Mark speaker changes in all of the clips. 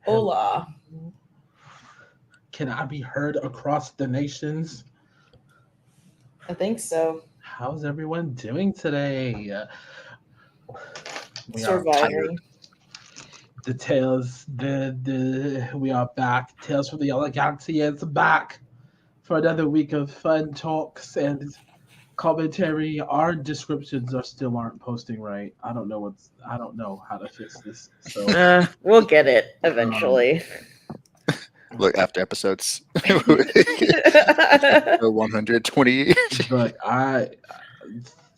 Speaker 1: Hola.
Speaker 2: Can I be heard across the nations?
Speaker 1: I think so.
Speaker 2: How's everyone doing today? We are
Speaker 3: Tired.
Speaker 1: Surviving.
Speaker 2: the tales. The we are back. Tales from the Galaxy is back for another week of fun talks and commentary. Our descriptions are still aren't posting right. I don't know how to fix this. So
Speaker 1: We'll get it
Speaker 2: um,
Speaker 1: eventually.
Speaker 3: Look, after episodes, episode 120.
Speaker 2: but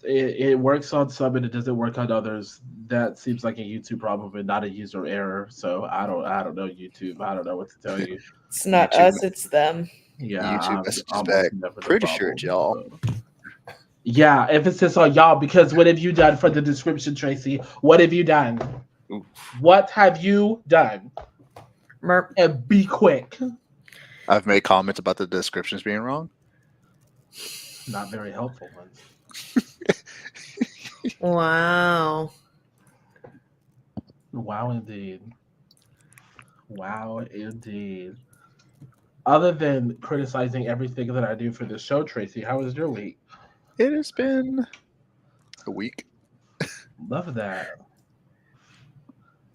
Speaker 2: it works on some and it doesn't work on others. That seems like a YouTube problem and not a user error. So I don't know YouTube. I don't know what to tell you.
Speaker 1: It's not
Speaker 3: YouTube,
Speaker 1: us, it's them.
Speaker 2: Yeah,
Speaker 3: YouTube
Speaker 2: I'm
Speaker 3: messages
Speaker 2: almost
Speaker 3: back.
Speaker 2: never the
Speaker 3: Pretty sure it's
Speaker 2: problem.
Speaker 3: y'all.
Speaker 2: So. Yeah, emphasis on y'all because what have you done for the description, Tracy? What have you done?
Speaker 3: Oof.
Speaker 2: What have you done?
Speaker 1: Merp.
Speaker 2: And be quick.
Speaker 3: I've made comments about the descriptions being wrong.
Speaker 2: Not very helpful ones.
Speaker 1: Wow.
Speaker 2: Wow, indeed. Wow, indeed. Other than criticizing everything that I do for the show, Tracy, how was your week?
Speaker 3: It has been a week.
Speaker 2: Love that.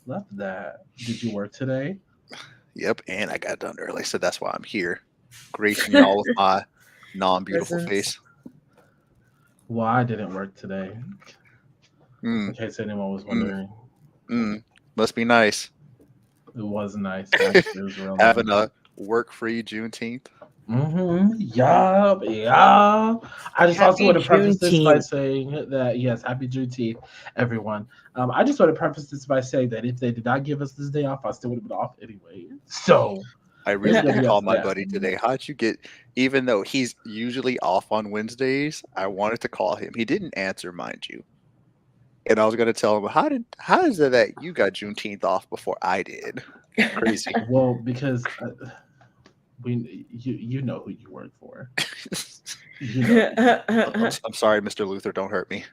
Speaker 2: Love that. Did you work today?
Speaker 3: Yep, and I got done early, so that's why I'm here, gracing y'all with my non-beautiful
Speaker 1: Presents.
Speaker 3: face.
Speaker 2: Well, I didn't work today,
Speaker 3: Mm,
Speaker 2: in case anyone was wondering.
Speaker 3: must be nice
Speaker 2: It was nice. Actually, it was real nice.
Speaker 3: having a work-free Juneteenth.
Speaker 2: Yeah, yeah. I just also
Speaker 1: Happy
Speaker 2: want to preface this by
Speaker 1: Juneteenth.
Speaker 2: saying that yes, happy Juneteenth, everyone. I just want to preface this by saying that if they did not give us this day off, I still would have been off anyway. So
Speaker 3: I really
Speaker 2: gonna
Speaker 3: did
Speaker 2: be
Speaker 3: call my
Speaker 2: upset.
Speaker 3: buddy today. How'd you get? Even though he's usually off on Wednesdays, I wanted to call him. He didn't answer, mind you. And I was going to tell him, how is it that you got Juneteenth off before I did? Crazy.
Speaker 2: well, because you know who you work for. You know.
Speaker 3: I'm sorry, Mr. Luther. Don't hurt me.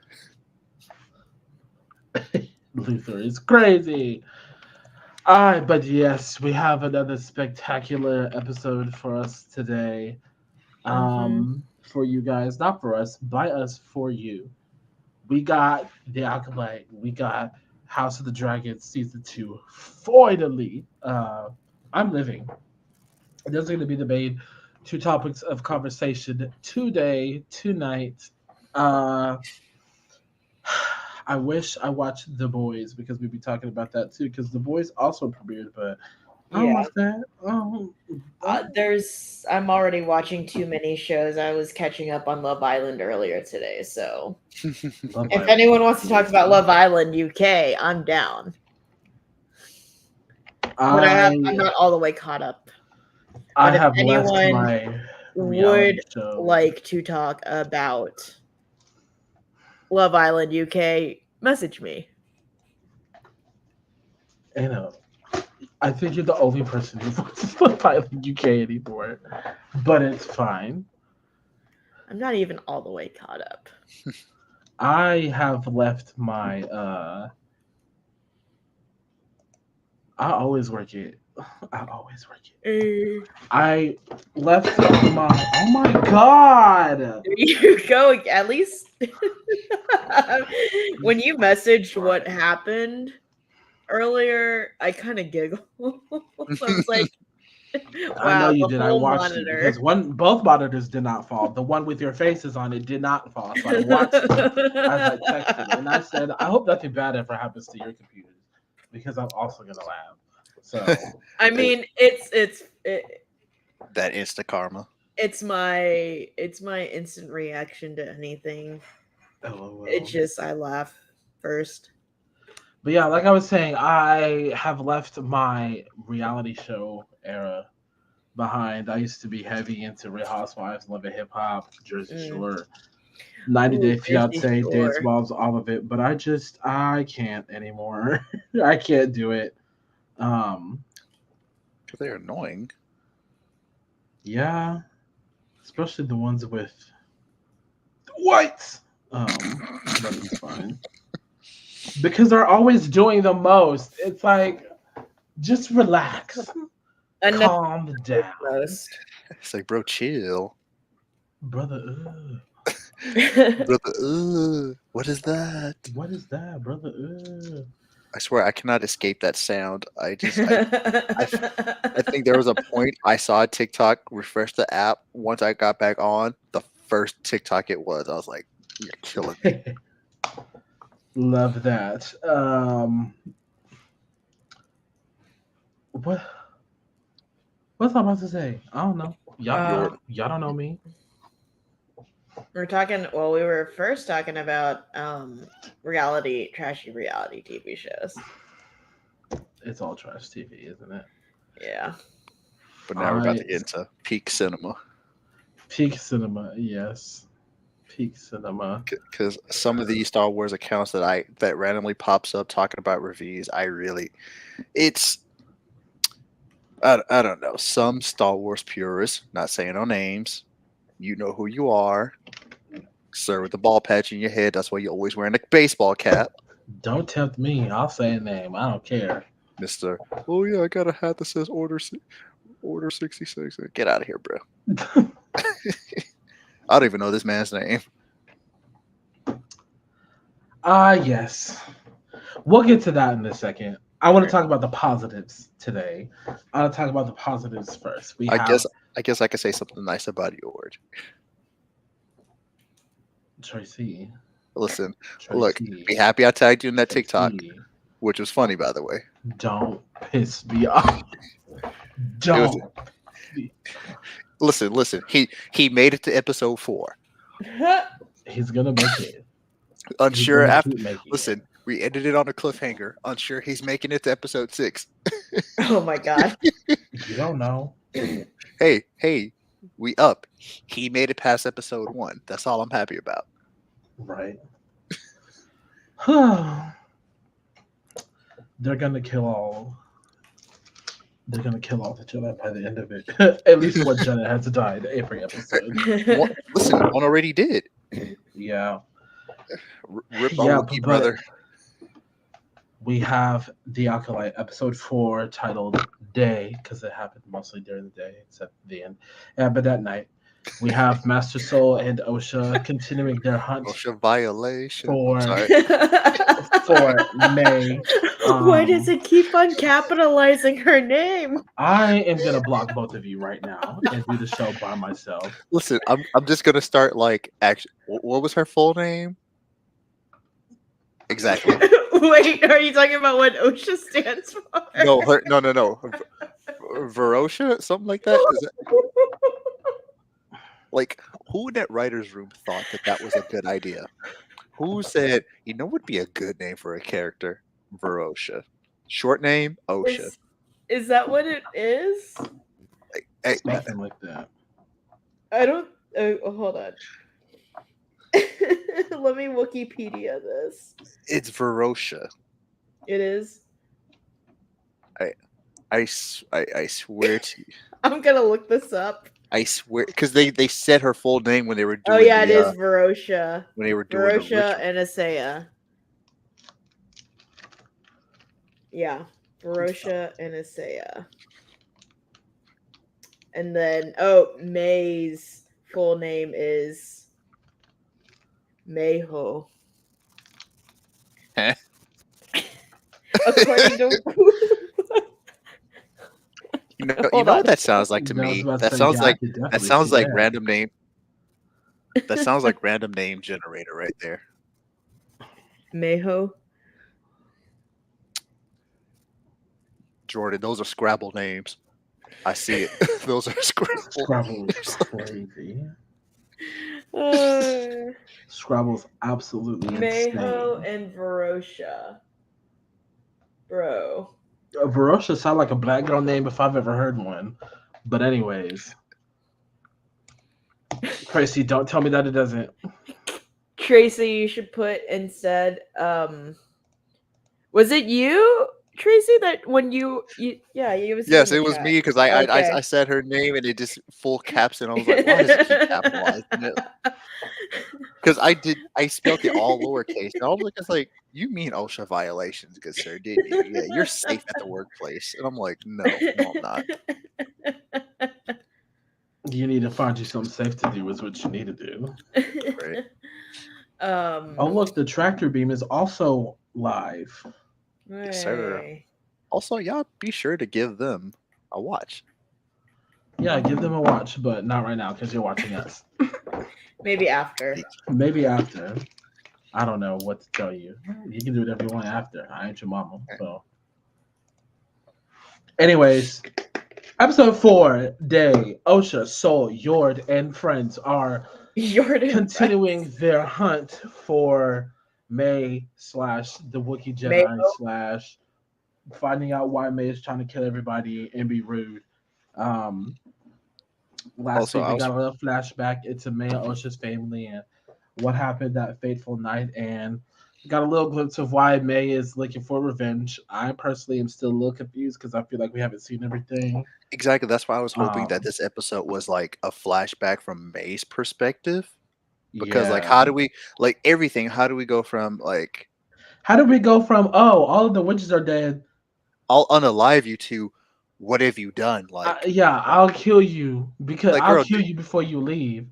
Speaker 2: Luther is crazy. But yes, we have another spectacular episode for us today. For you guys, not for us, by us, for you. We got the Acolyte. We got House of the Dragon season 2. Finally, I'm living. Those are going to be the main two topics of conversation today, tonight. I wish I watched The Boys because we'd be talking about that too. Because The Boys also premiered, but I don't
Speaker 1: Yeah.
Speaker 2: watch that.
Speaker 1: I'm already watching too many shows. I was catching up on Love Island earlier today, so
Speaker 2: Love
Speaker 1: if
Speaker 2: Island.
Speaker 1: anyone wants to talk about Love Island UK, I'm down. But I'm not all the way caught up.
Speaker 2: I
Speaker 1: But if
Speaker 2: have left
Speaker 1: anyone
Speaker 2: my reality
Speaker 1: would
Speaker 2: show.
Speaker 1: like to talk about Love Island UK, message me.
Speaker 2: You know, I think you're the only person who watches Love Island UK anymore, but it's fine.
Speaker 1: I'm not even all the way caught up.
Speaker 2: I have left my. I always work it. I always work it. I left my. Oh my god!
Speaker 1: There you go. At least when you messaged what happened earlier, I kind of giggled. I was like, "Wow,
Speaker 2: I know you
Speaker 1: the
Speaker 2: did. I
Speaker 1: whole
Speaker 2: watched it because both monitors did not fall. The one with your faces on it did not fall. So I watched it as I texted, and I said, "I hope nothing bad ever happens to your computers," because I'm also gonna laugh. So
Speaker 1: I mean, it's
Speaker 3: That insta karma.
Speaker 1: it's my instant reaction to anything.
Speaker 2: LOL.
Speaker 1: It's just I laugh first.
Speaker 2: But yeah, like I was saying, I have left my reality show era behind. I used to be heavy into Real Housewives, Love and Hip Hop, Jersey Shore, 90 Day Fiance, Dance Moms, all of it. But I can't anymore. I can't do it.
Speaker 3: They're annoying.
Speaker 2: Yeah, especially the ones with the whites. But it's fine because they're always doing the most. It's like Just relax.
Speaker 1: Enough
Speaker 2: Calm down.
Speaker 1: most.
Speaker 3: It's like, bro, chill.
Speaker 2: Brother,
Speaker 3: Brother, what is that?
Speaker 2: what is that, brother?
Speaker 3: I swear I cannot escape that sound. I think there was a point I saw a TikTok, refresh the app. Once I got back on, the first TikTok it was, I was like, you're killing me.
Speaker 2: Love that. What was I about to say? I don't know. Y'all don't know me.
Speaker 1: We're talking. Well, we were first talking about trashy reality TV shows.
Speaker 2: It's all trash TV, isn't it?
Speaker 1: Yeah.
Speaker 3: But now we're about to get into peak cinema.
Speaker 2: Peak cinema, yes. Peak cinema.
Speaker 3: Because some of these Star Wars accounts that randomly pops up talking about reviews, I don't know. Some Star Wars purists, not saying no names, you know who you are. Sir with the ball patch in your head, that's why you're always wearing a baseball cap.
Speaker 2: Don't tempt me. I'll say a name. I don't care.
Speaker 3: Mr. Oh yeah, I got a hat that says Order 66. Get out of here, bro. I don't even know this man's name.
Speaker 2: Yes. We'll get to that in a second. I want to talk about the positives today. I want to talk about the positives first.
Speaker 3: I guess I could say something nice about you, Ord.
Speaker 2: Tracy.
Speaker 3: Listen, look, be happy I tagged you in that TikTok, which was funny, by the way.
Speaker 2: Don't piss me off. Don't.
Speaker 3: Listen. He made it to episode 4.
Speaker 2: He's gonna make it.
Speaker 3: Unsure after. Listen, we ended it on a cliffhanger. Unsure he's making it to episode 6.
Speaker 1: Oh my god.
Speaker 2: You don't know.
Speaker 3: Hey, we up. He made it past episode 1. That's all I'm happy about.
Speaker 2: Right. They're gonna kill all each other by the end of it. At least one Jenna has died every episode.
Speaker 3: Listen, one already did.
Speaker 2: Yeah.
Speaker 3: Rip on Wookiee, brother.
Speaker 2: We have the Acolyte episode 4 titled Day, because it happened mostly during the day, except the end. Yeah, but that night. We have Master Soul and Osha continuing their hunt.
Speaker 3: Osha violation.
Speaker 2: For May.
Speaker 1: Why does it keep on capitalizing her name?
Speaker 2: I am gonna block both of you right now and do the show by myself.
Speaker 3: Listen, I'm just gonna start what was her full name? Exactly.
Speaker 1: Wait, are you talking about what OSHA stands for?
Speaker 3: No. Verosha, something like that. Like, who in that writer's room thought that was a good idea? Who said, what would be a good name for a character? Verosha. Short name, Osha.
Speaker 1: Is that what it is?
Speaker 2: Something like that.
Speaker 1: I don't... hold on. Let me Wikipedia this.
Speaker 3: It's Verosha.
Speaker 1: It is?
Speaker 3: I swear to you.
Speaker 1: I'm gonna look this up.
Speaker 3: I swear, because they said her full name when they were doing.
Speaker 1: Oh yeah, it is Verosha.
Speaker 3: When they were doing
Speaker 1: Verosha and Asaya. Yeah, Verosha and Asaya. And then May's full name is Mayho.
Speaker 3: Huh?
Speaker 1: According to
Speaker 3: you know what that sounds like to me? That sounds like random name. That sounds like random name generator right there.
Speaker 1: Mayho.
Speaker 3: Jordan, those are Scrabble names. I see it. Those are Scrabble.
Speaker 2: Scrabble is crazy. Scrabble's absolutely
Speaker 1: Mayho
Speaker 2: insane.
Speaker 1: and Verosha. Bro.
Speaker 2: Verosha sounds like a black girl name if I've ever heard one. But anyways. Tracy, don't tell me that it doesn't.
Speaker 1: Tracy, you should put instead, was it you, Tracy, that when you
Speaker 3: Yes, it was me, because I said her name and it just full caps and I was like, why does it keep capitalizing it? Because I spelled it all lowercase. And I was like, you mean OSHA violations, good sir, didn't you? Yeah, you're safe at the workplace. And I'm like, no, I'm not.
Speaker 2: You need to find you something safe to do. Is what you need to do.
Speaker 3: Right.
Speaker 2: Oh, look, the tractor beam is also live.
Speaker 3: Yes, sir.
Speaker 1: Right.
Speaker 3: Also, y'all be sure to give them a watch.
Speaker 2: Yeah, give them a watch, but not right now because you're watching us.
Speaker 1: Maybe after.
Speaker 2: Maybe after. I don't know what to tell you. You can do whatever you want after. I ain't your mama. So, anyways, episode 4, Day, Osha, Soul, Yord, and friends are continuing their hunt for May / the Wookiee Jedi / finding out why May is trying to kill everybody and be rude. Last week we got a little flashback into May and Osha's family and what happened that fateful night, and got a little glimpse of why May is looking for revenge. I personally am still a little confused because I feel like we haven't seen everything.
Speaker 3: Exactly. That's why I was hoping that this episode was like a flashback from May's perspective. Because like, how do we everything? How do we go from
Speaker 2: all of the witches are dead,
Speaker 3: I'll unalive you to what have you done?
Speaker 2: I'll kill you because I'll kill you before you leave.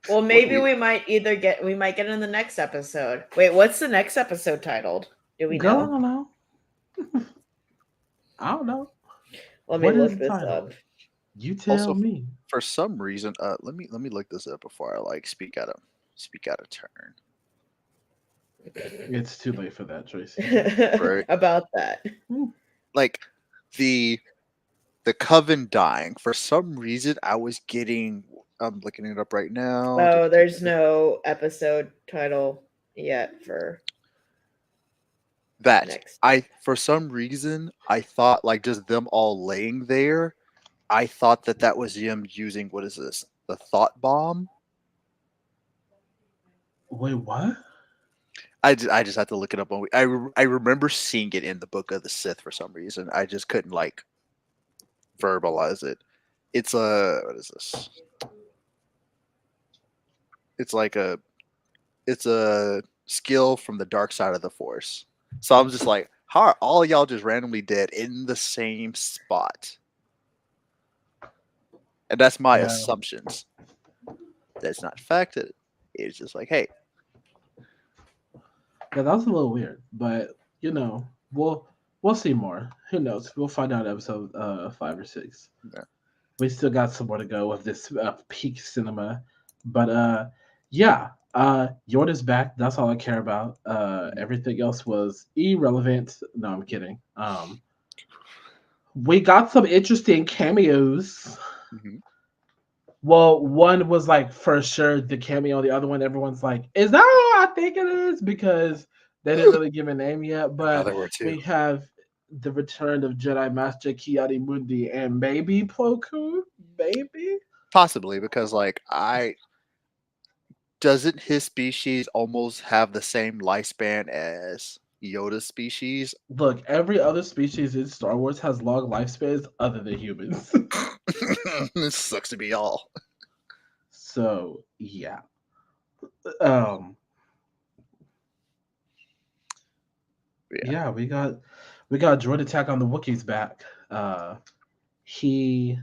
Speaker 1: Well, maybe we might get it in the next episode. Wait, what's the next episode titled? Do we know?
Speaker 2: I don't know. I don't know.
Speaker 1: Let me look this up.
Speaker 2: You tell me.
Speaker 3: For some reason, let me look this up before I speak out of turn.
Speaker 2: It's too late for that, Tracy.
Speaker 3: Right.
Speaker 1: About that.
Speaker 3: Like the coven dying. For some reason, I'm looking it up right now.
Speaker 1: Oh, there's no episode title yet for
Speaker 3: that.
Speaker 1: Next.
Speaker 3: For some reason, I thought like just them all laying there. I thought that was him using, what is this? The thought bomb?
Speaker 2: Wait, what?
Speaker 3: I just had to look it up. I remember seeing it in the Book of the Sith for some reason. I just couldn't verbalize it. It's what is this? It's a skill from the dark side of the Force. So I'm just like, how are all y'all just randomly dead in the same spot? And that's my assumptions. That's not facted. It's just like, hey.
Speaker 2: Yeah, that was a little weird, but we'll see more. Who knows? We'll find out episode 5 or 6.
Speaker 3: Yeah.
Speaker 2: We still got some more to go with this peak cinema, but Yord is back. That's all I care about. Everything else was irrelevant. No, I'm kidding. We got some interesting cameos.
Speaker 3: Mm-hmm.
Speaker 2: Well, one was like for sure the cameo. The other one, everyone's like, "Is that who I think it is?" Because they didn't really give a name yet. But we have the return of Jedi Master Ki-Adi-Mundi and maybe Plo Koon, maybe
Speaker 3: possibly because doesn't his species almost have the same lifespan as Yoda's species?
Speaker 2: Look, every other species in Star Wars has long lifespans other than humans.
Speaker 3: This sucks to be all.
Speaker 2: So yeah. Yeah, we got Droid Attack on the Wookiees back. He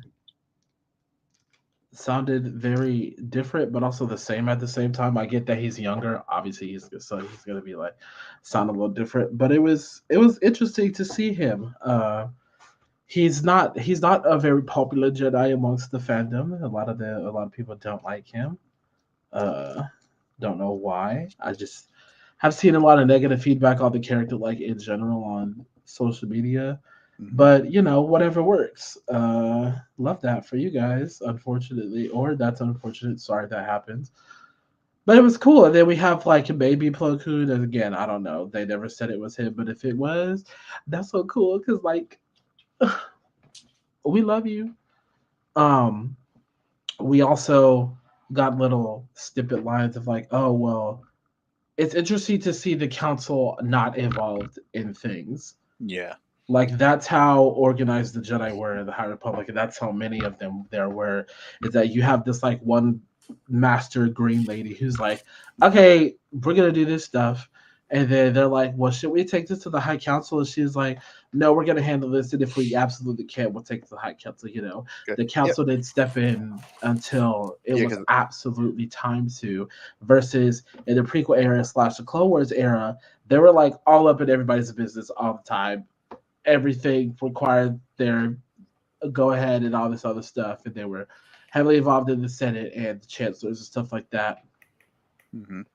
Speaker 2: sounded very different, but also the same at the same time. I get that he's younger. Obviously, he's gonna be like sound a little different. But it was interesting to see him. He's not a very popular Jedi amongst the fandom. A lot of people don't like him. Don't know why. I just have seen a lot of negative feedback on the character, like in general on social media. Mm-hmm. But whatever works. Love that for you guys, unfortunately, or that's unfortunate. Sorry that happened. But it was cool. And then we have like a baby Plo Koon, and again, I don't know. They never said it was him, but if it was, that's so cool because like we love you. We also got little snippet lines of like, oh well, it's interesting to see the council not involved in things.
Speaker 3: Yeah.
Speaker 2: Like that's how organized the Jedi were in the High Republic, and that's how many of them there were. Is that you have this like one master green lady who's like, okay, we're gonna do this stuff. And then they're like, well, should we take this to the High Council? And she's like, no, we're going to handle this. And if we absolutely can't, we'll take it to the High Council. You know,
Speaker 3: Good.
Speaker 2: the council didn't step in until it was
Speaker 3: 'cause-
Speaker 2: absolutely time to. Versus in the prequel era / the Clone Wars era, they were like all up in everybody's business all the time. Everything required their go ahead and all this other stuff. And they were heavily involved in the Senate and the chancellors and stuff like that.
Speaker 3: Mhm.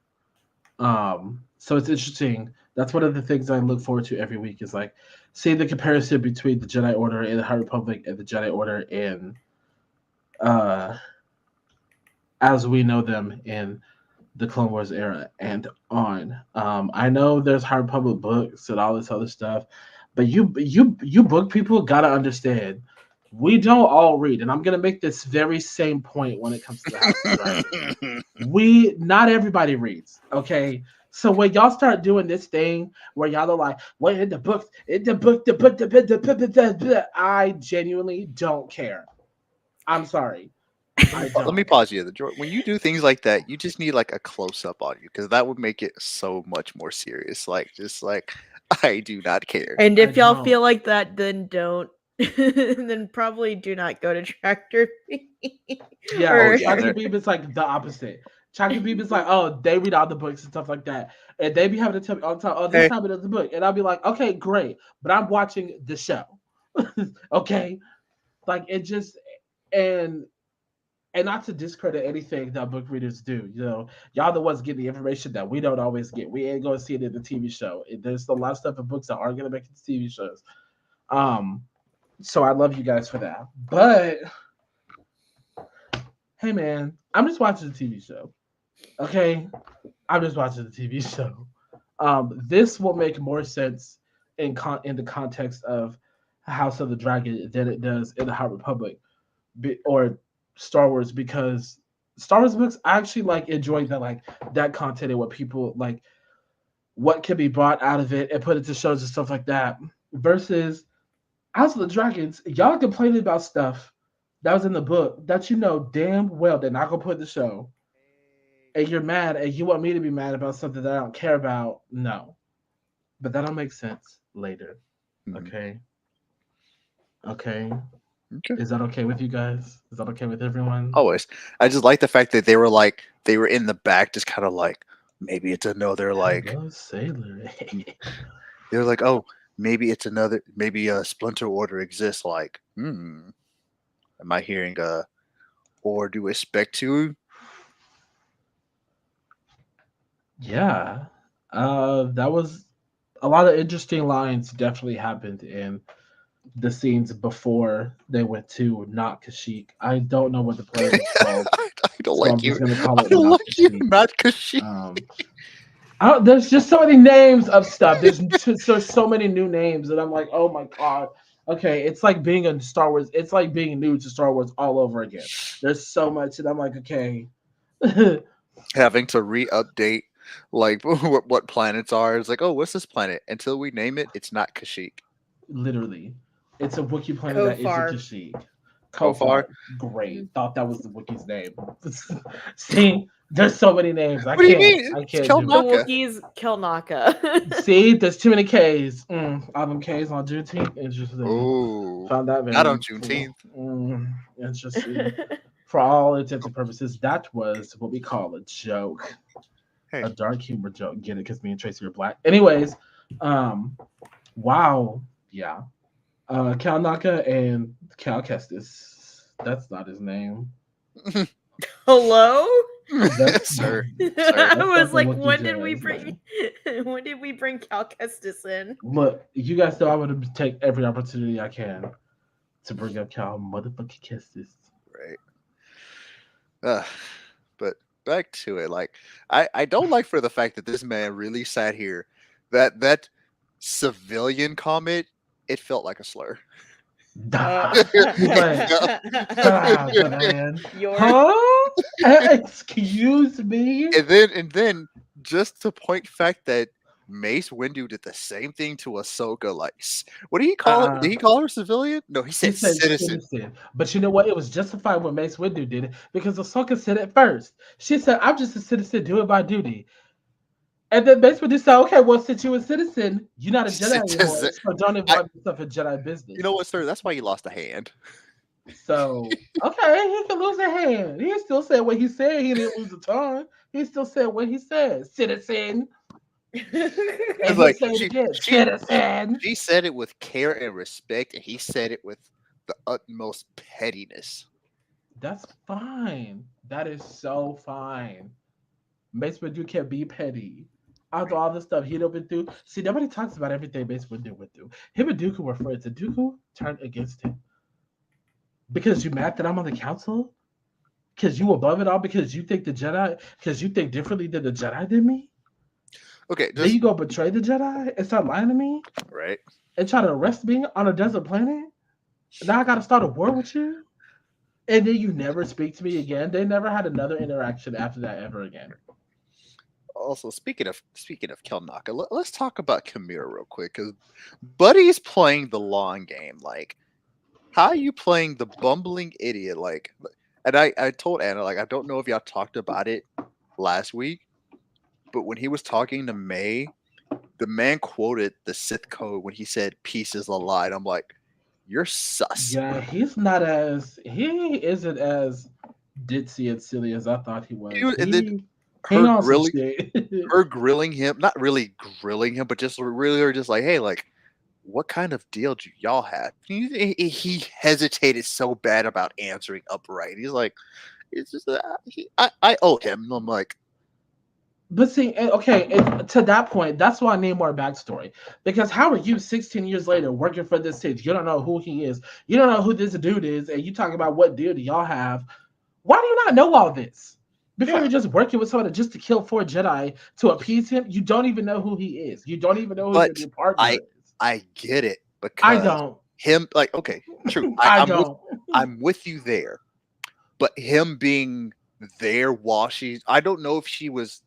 Speaker 2: So it's interesting. That's one of the things I look forward to every week is like seeing the comparison between the Jedi Order and the High Republic and the Jedi Order in as we know them in the Clone Wars era and on. I know there's High Republic books and all this other stuff, but you book people gotta understand. We don't all read, and I'm gonna make this very same point when it comes to the House of Dragon. Not everybody reads, okay? So when y'all start doing this thing where y'all are like, well, in the book, I genuinely don't care. I'm sorry.
Speaker 3: Let me pause you. When you do things like that, you just need like a close up on you because that would make it so much more serious. Like, just like, I do not care.
Speaker 1: And if y'all feel like that, then don't. Then probably do not go to Tractor Beam.
Speaker 2: Yeah, Tractor Beam is like the opposite. Tractor Beam is like, oh, they read all the books and stuff like that. And they be having to tell me all the time, oh, this time it is the book. And I'll be like, okay, great. But I'm watching the show. Okay? Like, it just, and not to discredit anything that book readers do. You know, y'all the ones getting the information that we don't always get. We ain't going to see it in the TV show. There's a lot of stuff in books that aren't going to make it to TV shows. So I love you guys for that. But hey, man, I'm just watching the TV show. Okay, I'm just watching the TV show. This will make more sense in the context of House of the Dragon than it does in the High Republic or Star Wars, because Star Wars books I actually like enjoy that content and what people like, what can be brought out of it and put into shows and stuff like that. Versus House of the Dragons, y'all complaining about stuff that was in the book that you know damn well they're not gonna put in the show. And you're mad and you want me to be mad about something that I don't care about. No. But that'll make sense later. Okay. Is that okay with you guys? Is that okay with everyone?
Speaker 3: Always. I just like the fact that they were in the back, just kind of like, maybe it's another like
Speaker 2: Sailor.
Speaker 3: They're like, oh, maybe it's another, maybe a Splinter Order exists. Like, am I hearing or do expect to?
Speaker 2: Yeah. That was a lot of interesting lines definitely happened in the scenes before they went to not Kashyyyk. I don't know what the planet is called.
Speaker 3: I don't so like I'm you.
Speaker 2: Just gonna call it
Speaker 3: I don't like you, not Kashyyyk.
Speaker 2: There's just so many names of stuff. There's so many new names, and I'm like, oh my god. Okay, it's like being in Star Wars. It's like being new to Star Wars all over again. There's so much, and I'm like, okay.
Speaker 3: Having to re-update like what planets are. It's like, oh, what's this planet? Until we name it, it's not Kashyyyk.
Speaker 2: Literally, it's a Wookiee planet that isn't Kashyyyk.
Speaker 3: Kofar.
Speaker 2: Great. Thought that was the Wookiee's name. See, there's so many names.
Speaker 3: What do you mean?
Speaker 2: I can't
Speaker 1: do it. The Wookiee's Kelnaka.
Speaker 2: See, there's too many K's. All them K's on Juneteenth. Interesting.
Speaker 3: Oh,
Speaker 2: found that very
Speaker 3: not on Juneteenth.
Speaker 2: Interesting. For all intents and purposes, that was what we call a joke. Hey. A dark humor joke. Get it? Because me and Tracy are black. Anyways, wow. Yeah. Kelnaka and Cal Kestis. That's not his name.
Speaker 1: Hello?
Speaker 3: Sir.
Speaker 1: I was like, when did we bring Cal Kestis in?
Speaker 2: Look, you guys know I would take every opportunity I can to bring up Cal motherfucking Kestis.
Speaker 3: Right. But back to it. Like, I don't like for the fact that this man really sat here. That civilian comment, it felt like a slur.
Speaker 2: Excuse me.
Speaker 3: And then just to point fact that Mace Windu did the same thing to Ahsoka. Like, what did he call it? Did he call her civilian? No, he said citizen.
Speaker 2: But you know what? It was justified when Mace Windu did it because Ahsoka said it first. She said, "I'm just a citizen doing my duty." And then Mace Windu said, "Okay, well, since you're a citizen, you're not a Jedi anymore,
Speaker 3: Citizen.
Speaker 2: so don't involve yourself in Jedi business."
Speaker 3: You know what, sir? That's why you lost a hand.
Speaker 2: So, okay, he can lose a hand. He still said what he said. He didn't lose a tongue. He still said what he said. Citizen. And
Speaker 3: It's
Speaker 2: he'll
Speaker 3: like
Speaker 2: say it again. Citizen.
Speaker 3: she said it with care and respect, and he said it with the utmost pettiness.
Speaker 2: That's fine. That is so fine. Mace Windu can be petty. After all the stuff he'd been through. See, nobody talks about everything Mace Windu went through. Him and Dooku were friends, and Dooku turned against him. Because you mad that I'm on the council? Because you above it all? Because you think because you think differently than the Jedi did me?
Speaker 3: Okay,
Speaker 2: Then you go betray the Jedi and start lying to me?
Speaker 3: Right.
Speaker 2: And try to arrest me on a desert planet? Now I got to start a war with you? And then you never speak to me again? They never had another interaction after that ever again.
Speaker 3: Also, speaking of Kelnaka, let's talk about Kamira real quick, because Buddy's playing the long game. Like, how are you playing the bumbling idiot? Like, and I told Anna, like, I don't know if y'all talked about it last week, but when he was talking to May, the man quoted the Sith code when he said "peace is a lie." And I'm like, you're sus.
Speaker 2: Yeah, he isn't as ditzy and silly as I thought he was.
Speaker 3: And then her grilling him, not really grilling him, but just really just like, hey, like, what kind of deal do y'all have? He hesitated so bad about answering upright. He's like, it's just I owe him. And I'm like,
Speaker 2: but see, okay, to that point, that's why I need more backstory. Because how are you 16 years later working for this Sith? You don't know who he is. You don't know who this dude is, and you talking about what deal do y'all have. Why do you not know all this? Before you're just working with someone just to kill 4 Jedi to appease him, you don't even know who he is. You don't even know who your partner is.
Speaker 3: I get it because
Speaker 2: I don't.
Speaker 3: Him, like, okay, true. I'm with you there, but him being there while I don't know if he was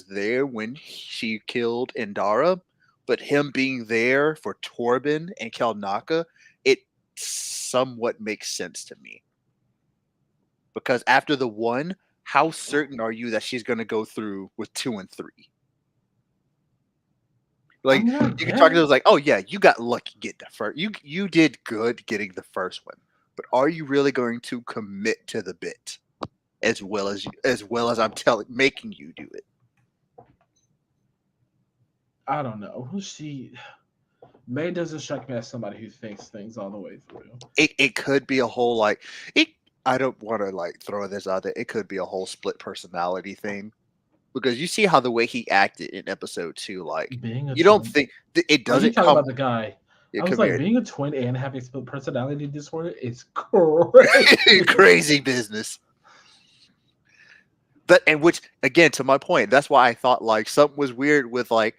Speaker 3: there when she killed Indara, but him being there for Torben and Kelnaka, it somewhat makes sense to me. Because after the 1, how certain are you that she's going to go through with 2 and 3? Like, you can talk to us like, oh yeah, you got lucky getting the first. You did good getting the first one, but are you really going to commit to the bit as well as I'm making you do it?
Speaker 2: I don't know. May doesn't strike me as somebody who thinks things all the way through.
Speaker 3: It could be a whole I don't want to like throw this out there. It could be a whole split personality thing. Because you see how the way he acted in episode 2, like, you don't think it doesn't
Speaker 2: come about the guy. I was like, being a twin and having split personality disorder is crazy.
Speaker 3: Crazy business. And which, again, to my point, that's why I thought like something was weird with like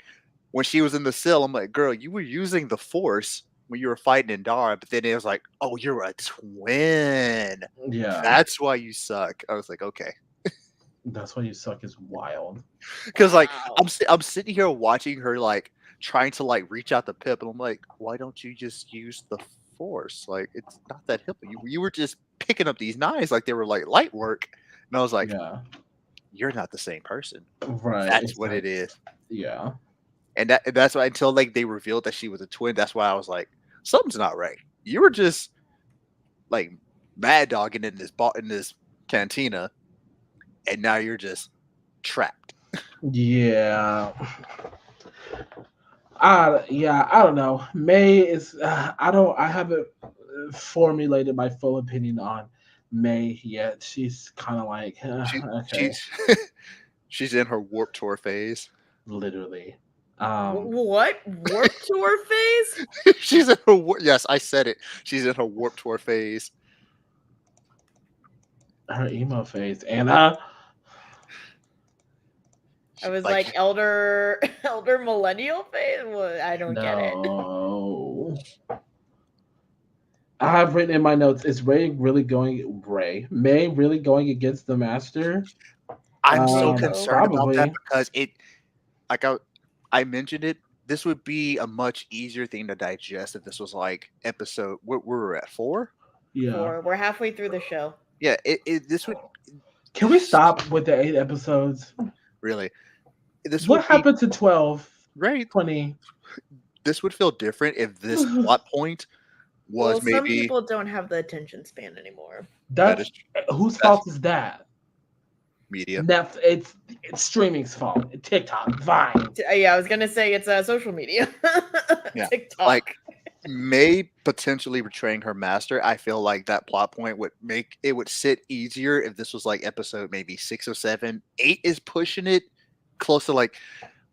Speaker 3: when she was in the cell. I'm like, girl, you were using the Force when you were fighting Indara, but then it was like, oh, you're a twin.
Speaker 2: Yeah,
Speaker 3: that's why you suck. I was like, okay.
Speaker 2: That's why you suck is wild.
Speaker 3: Because like I'm sitting here watching her like trying to like reach out to Pip, and I'm like, why don't you just use the Force? Like, it's not that helpful. You were just picking up these knives like they were like light work, and I was like, yeah, you're not the same person.
Speaker 2: Right.
Speaker 3: That's what it is.
Speaker 2: Yeah.
Speaker 3: And that's why until like they revealed that she was a twin, that's why I was like, something's not right. You were just like mad dogging in this cantina. And now you're just trapped.
Speaker 2: Yeah. I don't know. May is I haven't formulated my full opinion on May yet. She's kind of like okay.
Speaker 3: She's in her Warped Tour phase.
Speaker 2: Literally.
Speaker 1: What? Warped Tour phase?
Speaker 3: She's in her yes, I said it. She's in her Warped Tour phase.
Speaker 2: Her emo phase. And
Speaker 1: I was like elder millennial phase. Well, I don't get it.
Speaker 2: I have written in my notes: is May really going against the Master?
Speaker 3: I'm so concerned about that because it, like I mentioned it. This would be a much easier thing to digest if this was like episode. Where we're at 4.
Speaker 2: Yeah.
Speaker 1: We're halfway through the show.
Speaker 3: Yeah, this would
Speaker 2: Can we stop with the 8 episodes?
Speaker 3: really. This
Speaker 2: What
Speaker 3: would be
Speaker 2: happened to 12,
Speaker 3: right.
Speaker 2: 20?
Speaker 3: This would feel different if this plot point was
Speaker 1: Well, some
Speaker 3: maybe
Speaker 1: people don't have the attention span anymore.
Speaker 3: that is
Speaker 2: Whose fault is that?
Speaker 3: media.
Speaker 2: It's streaming's fault. TikTok, Vine.
Speaker 1: Yeah, I was gonna say it's social media.
Speaker 3: Yeah,
Speaker 1: TikTok.
Speaker 3: like May potentially betraying her master. I feel like that plot point would make it would sit easier if this was like episode maybe 6 or 7. 8 is pushing it close to like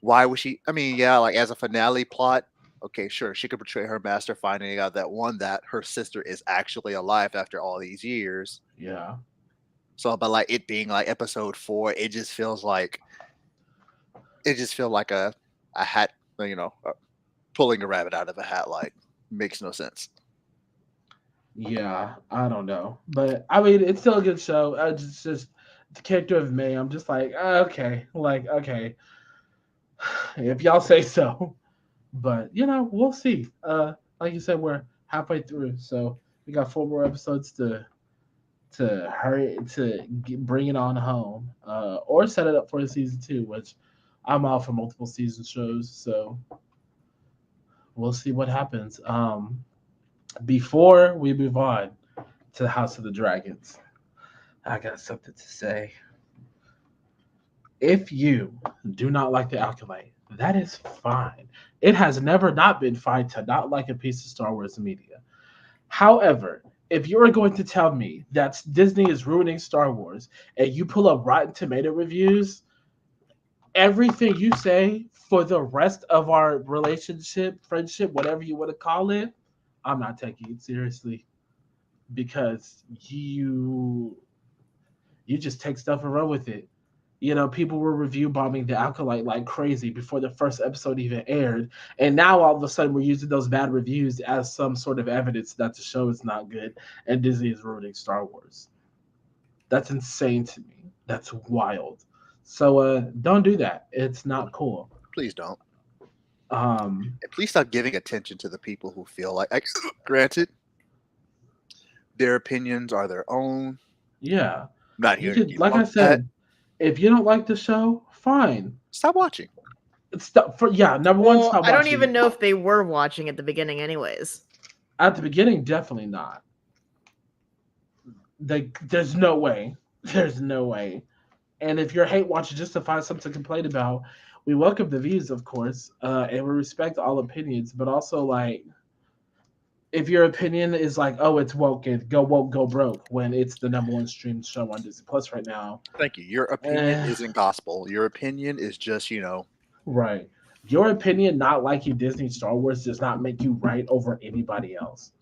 Speaker 3: why was she? I mean, yeah, like as a finale plot. Okay, sure, she could betray her master, finding out that her sister is actually alive after all these years.
Speaker 2: Yeah.
Speaker 3: So, but like it being like episode 4, it just feels like a hat, pulling a rabbit out of a hat. Like makes no sense.
Speaker 2: Yeah, I don't know, but I mean, it's still a good show. Just the character of May. I'm just like, okay, if y'all say so. But we'll see. Like you said, we're halfway through, so we got 4 more episodes to hurry to bring it on home, or set it up for a season 2, which I'm all for multiple season shows. So we'll see what happens. Before we move on to the House of the Dragons, I got something to say. If you do not like the Acolyte, that is fine. It has never not been fine to not like a piece of Star Wars media. However, if you are going to tell me that Disney is ruining Star Wars and you pull up Rotten Tomato reviews, everything you say for the rest of our relationship, friendship, whatever you want to call it, I'm not taking it seriously, because you just take stuff and run with it. People were review bombing the Acolyte like crazy before the first episode even aired, and now all of a sudden we're using those bad reviews as some sort of evidence that the show is not good and Disney is ruining Star Wars. That's insane to me. That's wild. So don't do that. It's not cool.
Speaker 3: Please don't.
Speaker 2: Um,
Speaker 3: And please stop giving attention to the people who feel like, granted, their opinions are their own.
Speaker 2: yeah.
Speaker 3: I'm not here
Speaker 2: You
Speaker 3: to
Speaker 2: could, like I said, if you don't like the show, fine.
Speaker 3: stop watching.
Speaker 2: Number one, stop watching.
Speaker 1: I don't even know if they were watching at the beginning, anyways.
Speaker 2: At the beginning, definitely not. There's no way. There's no way. And if you're hate watching just to find something to complain about, we welcome the views, of course, and we respect all opinions. But also, like, if your opinion is like, oh, it's woke, go broke, when it's the number 1 streamed show on Disney Plus right now.
Speaker 3: Thank you. Your opinion isn't gospel. Your opinion is just,
Speaker 2: Right. Your opinion not liking Disney Star Wars does not make you right over anybody else.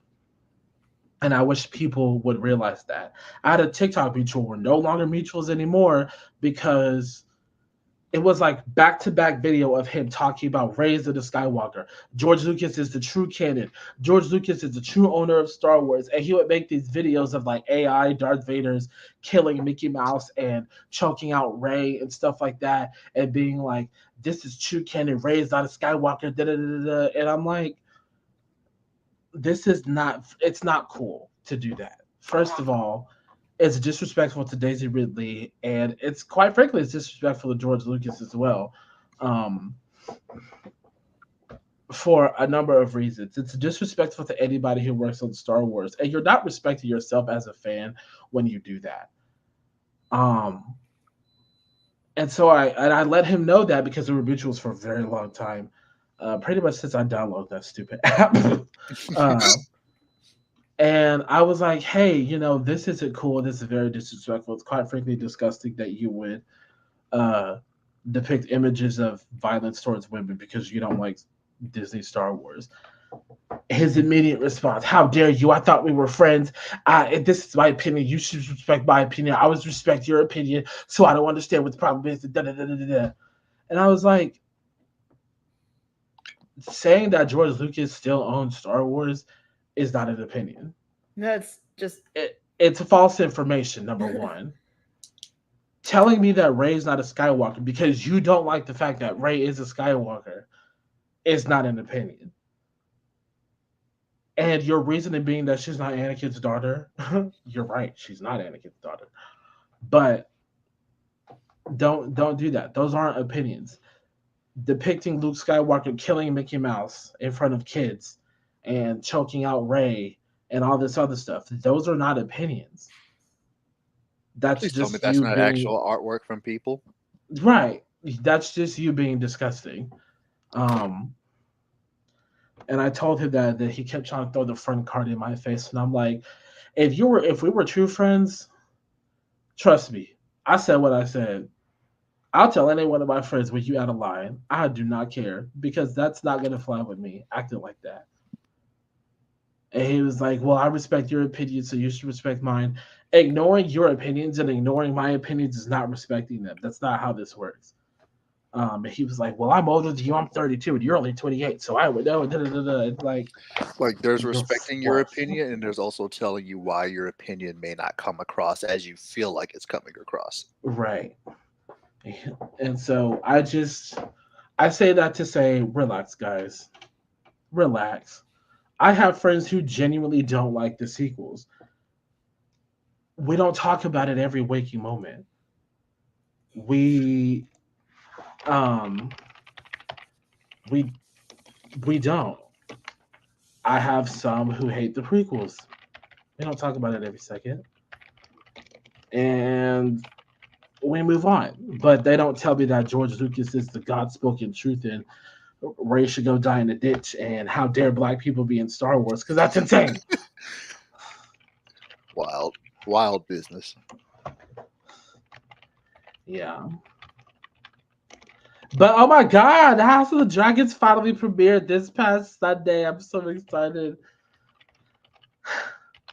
Speaker 2: And I wish people would realize that. I had a TikTok mutual. We're no longer mutuals anymore because it was like back-to-back video of him talking about Rise of the Skywalker. George Lucas is the true canon. George Lucas is the true owner of Star Wars. And he would make these videos of like AI Darth Vader's killing Mickey Mouse and choking out Rey and stuff like that, and being like, this is true canon. Rey is not a Skywalker. Da, da, da, da. And I'm like, it's not cool to do that. First of all, it's disrespectful to Daisy Ridley, and it's quite frankly, it's disrespectful to George Lucas as well, for a number of reasons. It's disrespectful to anybody who works on Star Wars, and you're not respecting yourself as a fan when you do that. And so I let him know that because we were mutuals for a very long time. Pretty much since I downloaded that stupid app. And I was like, hey, this isn't cool. This is very disrespectful. It's quite frankly disgusting that you would depict images of violence towards women because you don't like Disney Star Wars. His immediate response, how dare you? I thought we were friends. This is my opinion. You should respect my opinion. I always respect your opinion, so I don't understand what the problem is. Da, da, da, da, da. And I was like, saying that George Lucas still owns Star Wars is not an opinion.
Speaker 1: That's just
Speaker 2: it's false information, number one. telling me that Rey's not a Skywalker because you don't like the fact that Rey is a Skywalker is not an opinion. And your reasoning being that she's not Anakin's daughter, you're right, she's not Anakin's daughter. But don't do that. Those aren't opinions. Depicting Luke Skywalker killing Mickey Mouse in front of kids and choking out Rey and all this other stuff. Those are not opinions. That's
Speaker 3: Please tell me
Speaker 2: just
Speaker 3: that's
Speaker 2: you
Speaker 3: not
Speaker 2: being
Speaker 3: actual artwork from people.
Speaker 2: right. That's just you being disgusting. And I told him that he kept trying to throw the friend card in my face, and I'm like, if we were true friends, trust me, I said what I said. I'll tell any one of my friends when you out of line. I do not care because that's not gonna fly with me acting like that. And he was like, "Well, I respect your opinion, so you should respect mine." Ignoring your opinions and ignoring my opinions is not respecting them. That's not how this works. And he was like, "Well, I'm older than you. I'm 32, and you're only 28, so I would know." It's like
Speaker 3: There's
Speaker 2: you're
Speaker 3: respecting your
Speaker 2: what?
Speaker 3: opinion, and there's also telling you why your opinion may not come across as you feel like it's coming across.
Speaker 2: Right. And so I say that to say, relax, guys. Relax. I have friends who genuinely don't like the sequels. We don't talk about it every waking moment. We we don't. I have some who hate the prequels. We don't talk about it every second. And we move on. But they don't tell me that George Lucas is the God spoken truth and Rey should go die in a ditch and how dare black people be in Star Wars, because that's insane.
Speaker 3: Wild business.
Speaker 2: Yeah. But oh my god, House of the Dragons finally premiered this past Sunday. I'm so excited.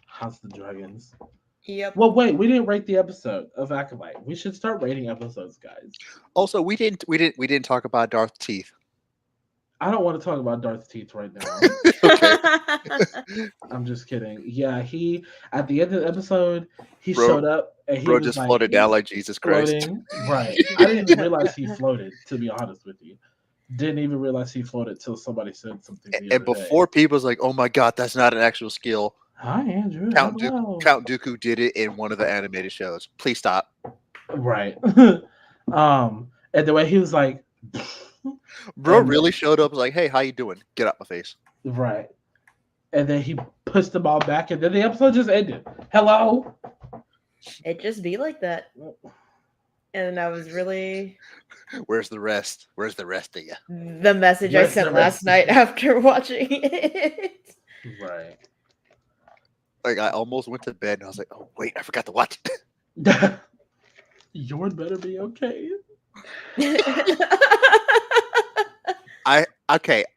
Speaker 2: House of the Dragons.
Speaker 1: Yep.
Speaker 2: Well, wait, we didn't rate the episode of Acolyte. We should start rating episodes, guys.
Speaker 3: Also, we didn't talk about Darth Teeth.
Speaker 2: I don't want to talk about Darth Teeth right now.
Speaker 3: Okay.
Speaker 2: I'm just kidding. Yeah, he at the end of the episode, he
Speaker 3: Bro-
Speaker 2: showed up and he
Speaker 3: Bro
Speaker 2: was
Speaker 3: just
Speaker 2: like,
Speaker 3: floated down like Jesus Christ.
Speaker 2: floating. Right. I didn't even realize he floated, to be honest with you. Didn't even realize he floated till somebody said something the
Speaker 3: And
Speaker 2: other
Speaker 3: before
Speaker 2: day.
Speaker 3: people was like, "Oh my god, that's not an actual skill."
Speaker 2: Hi, Andrew.
Speaker 3: Count
Speaker 2: Hello.
Speaker 3: Dooku did it in one of the animated shows. Please stop.
Speaker 2: Right. And the way he was like,
Speaker 3: Bro
Speaker 2: And-
Speaker 3: really showed up, was like, "Hey, how you doing? Get out my face."
Speaker 2: right. And then he pushed the ball back, and then the episode just ended. Hello.
Speaker 1: It just be like that. And I was really
Speaker 3: Where's the rest? Where's the rest of you?
Speaker 1: the message I
Speaker 2: Where's
Speaker 1: sent
Speaker 2: the
Speaker 1: last
Speaker 2: rest?
Speaker 1: night after watching it.
Speaker 2: Right.
Speaker 3: Like I almost went to bed and I was like, "Oh wait, I forgot to watch it."
Speaker 2: Yours better be okay.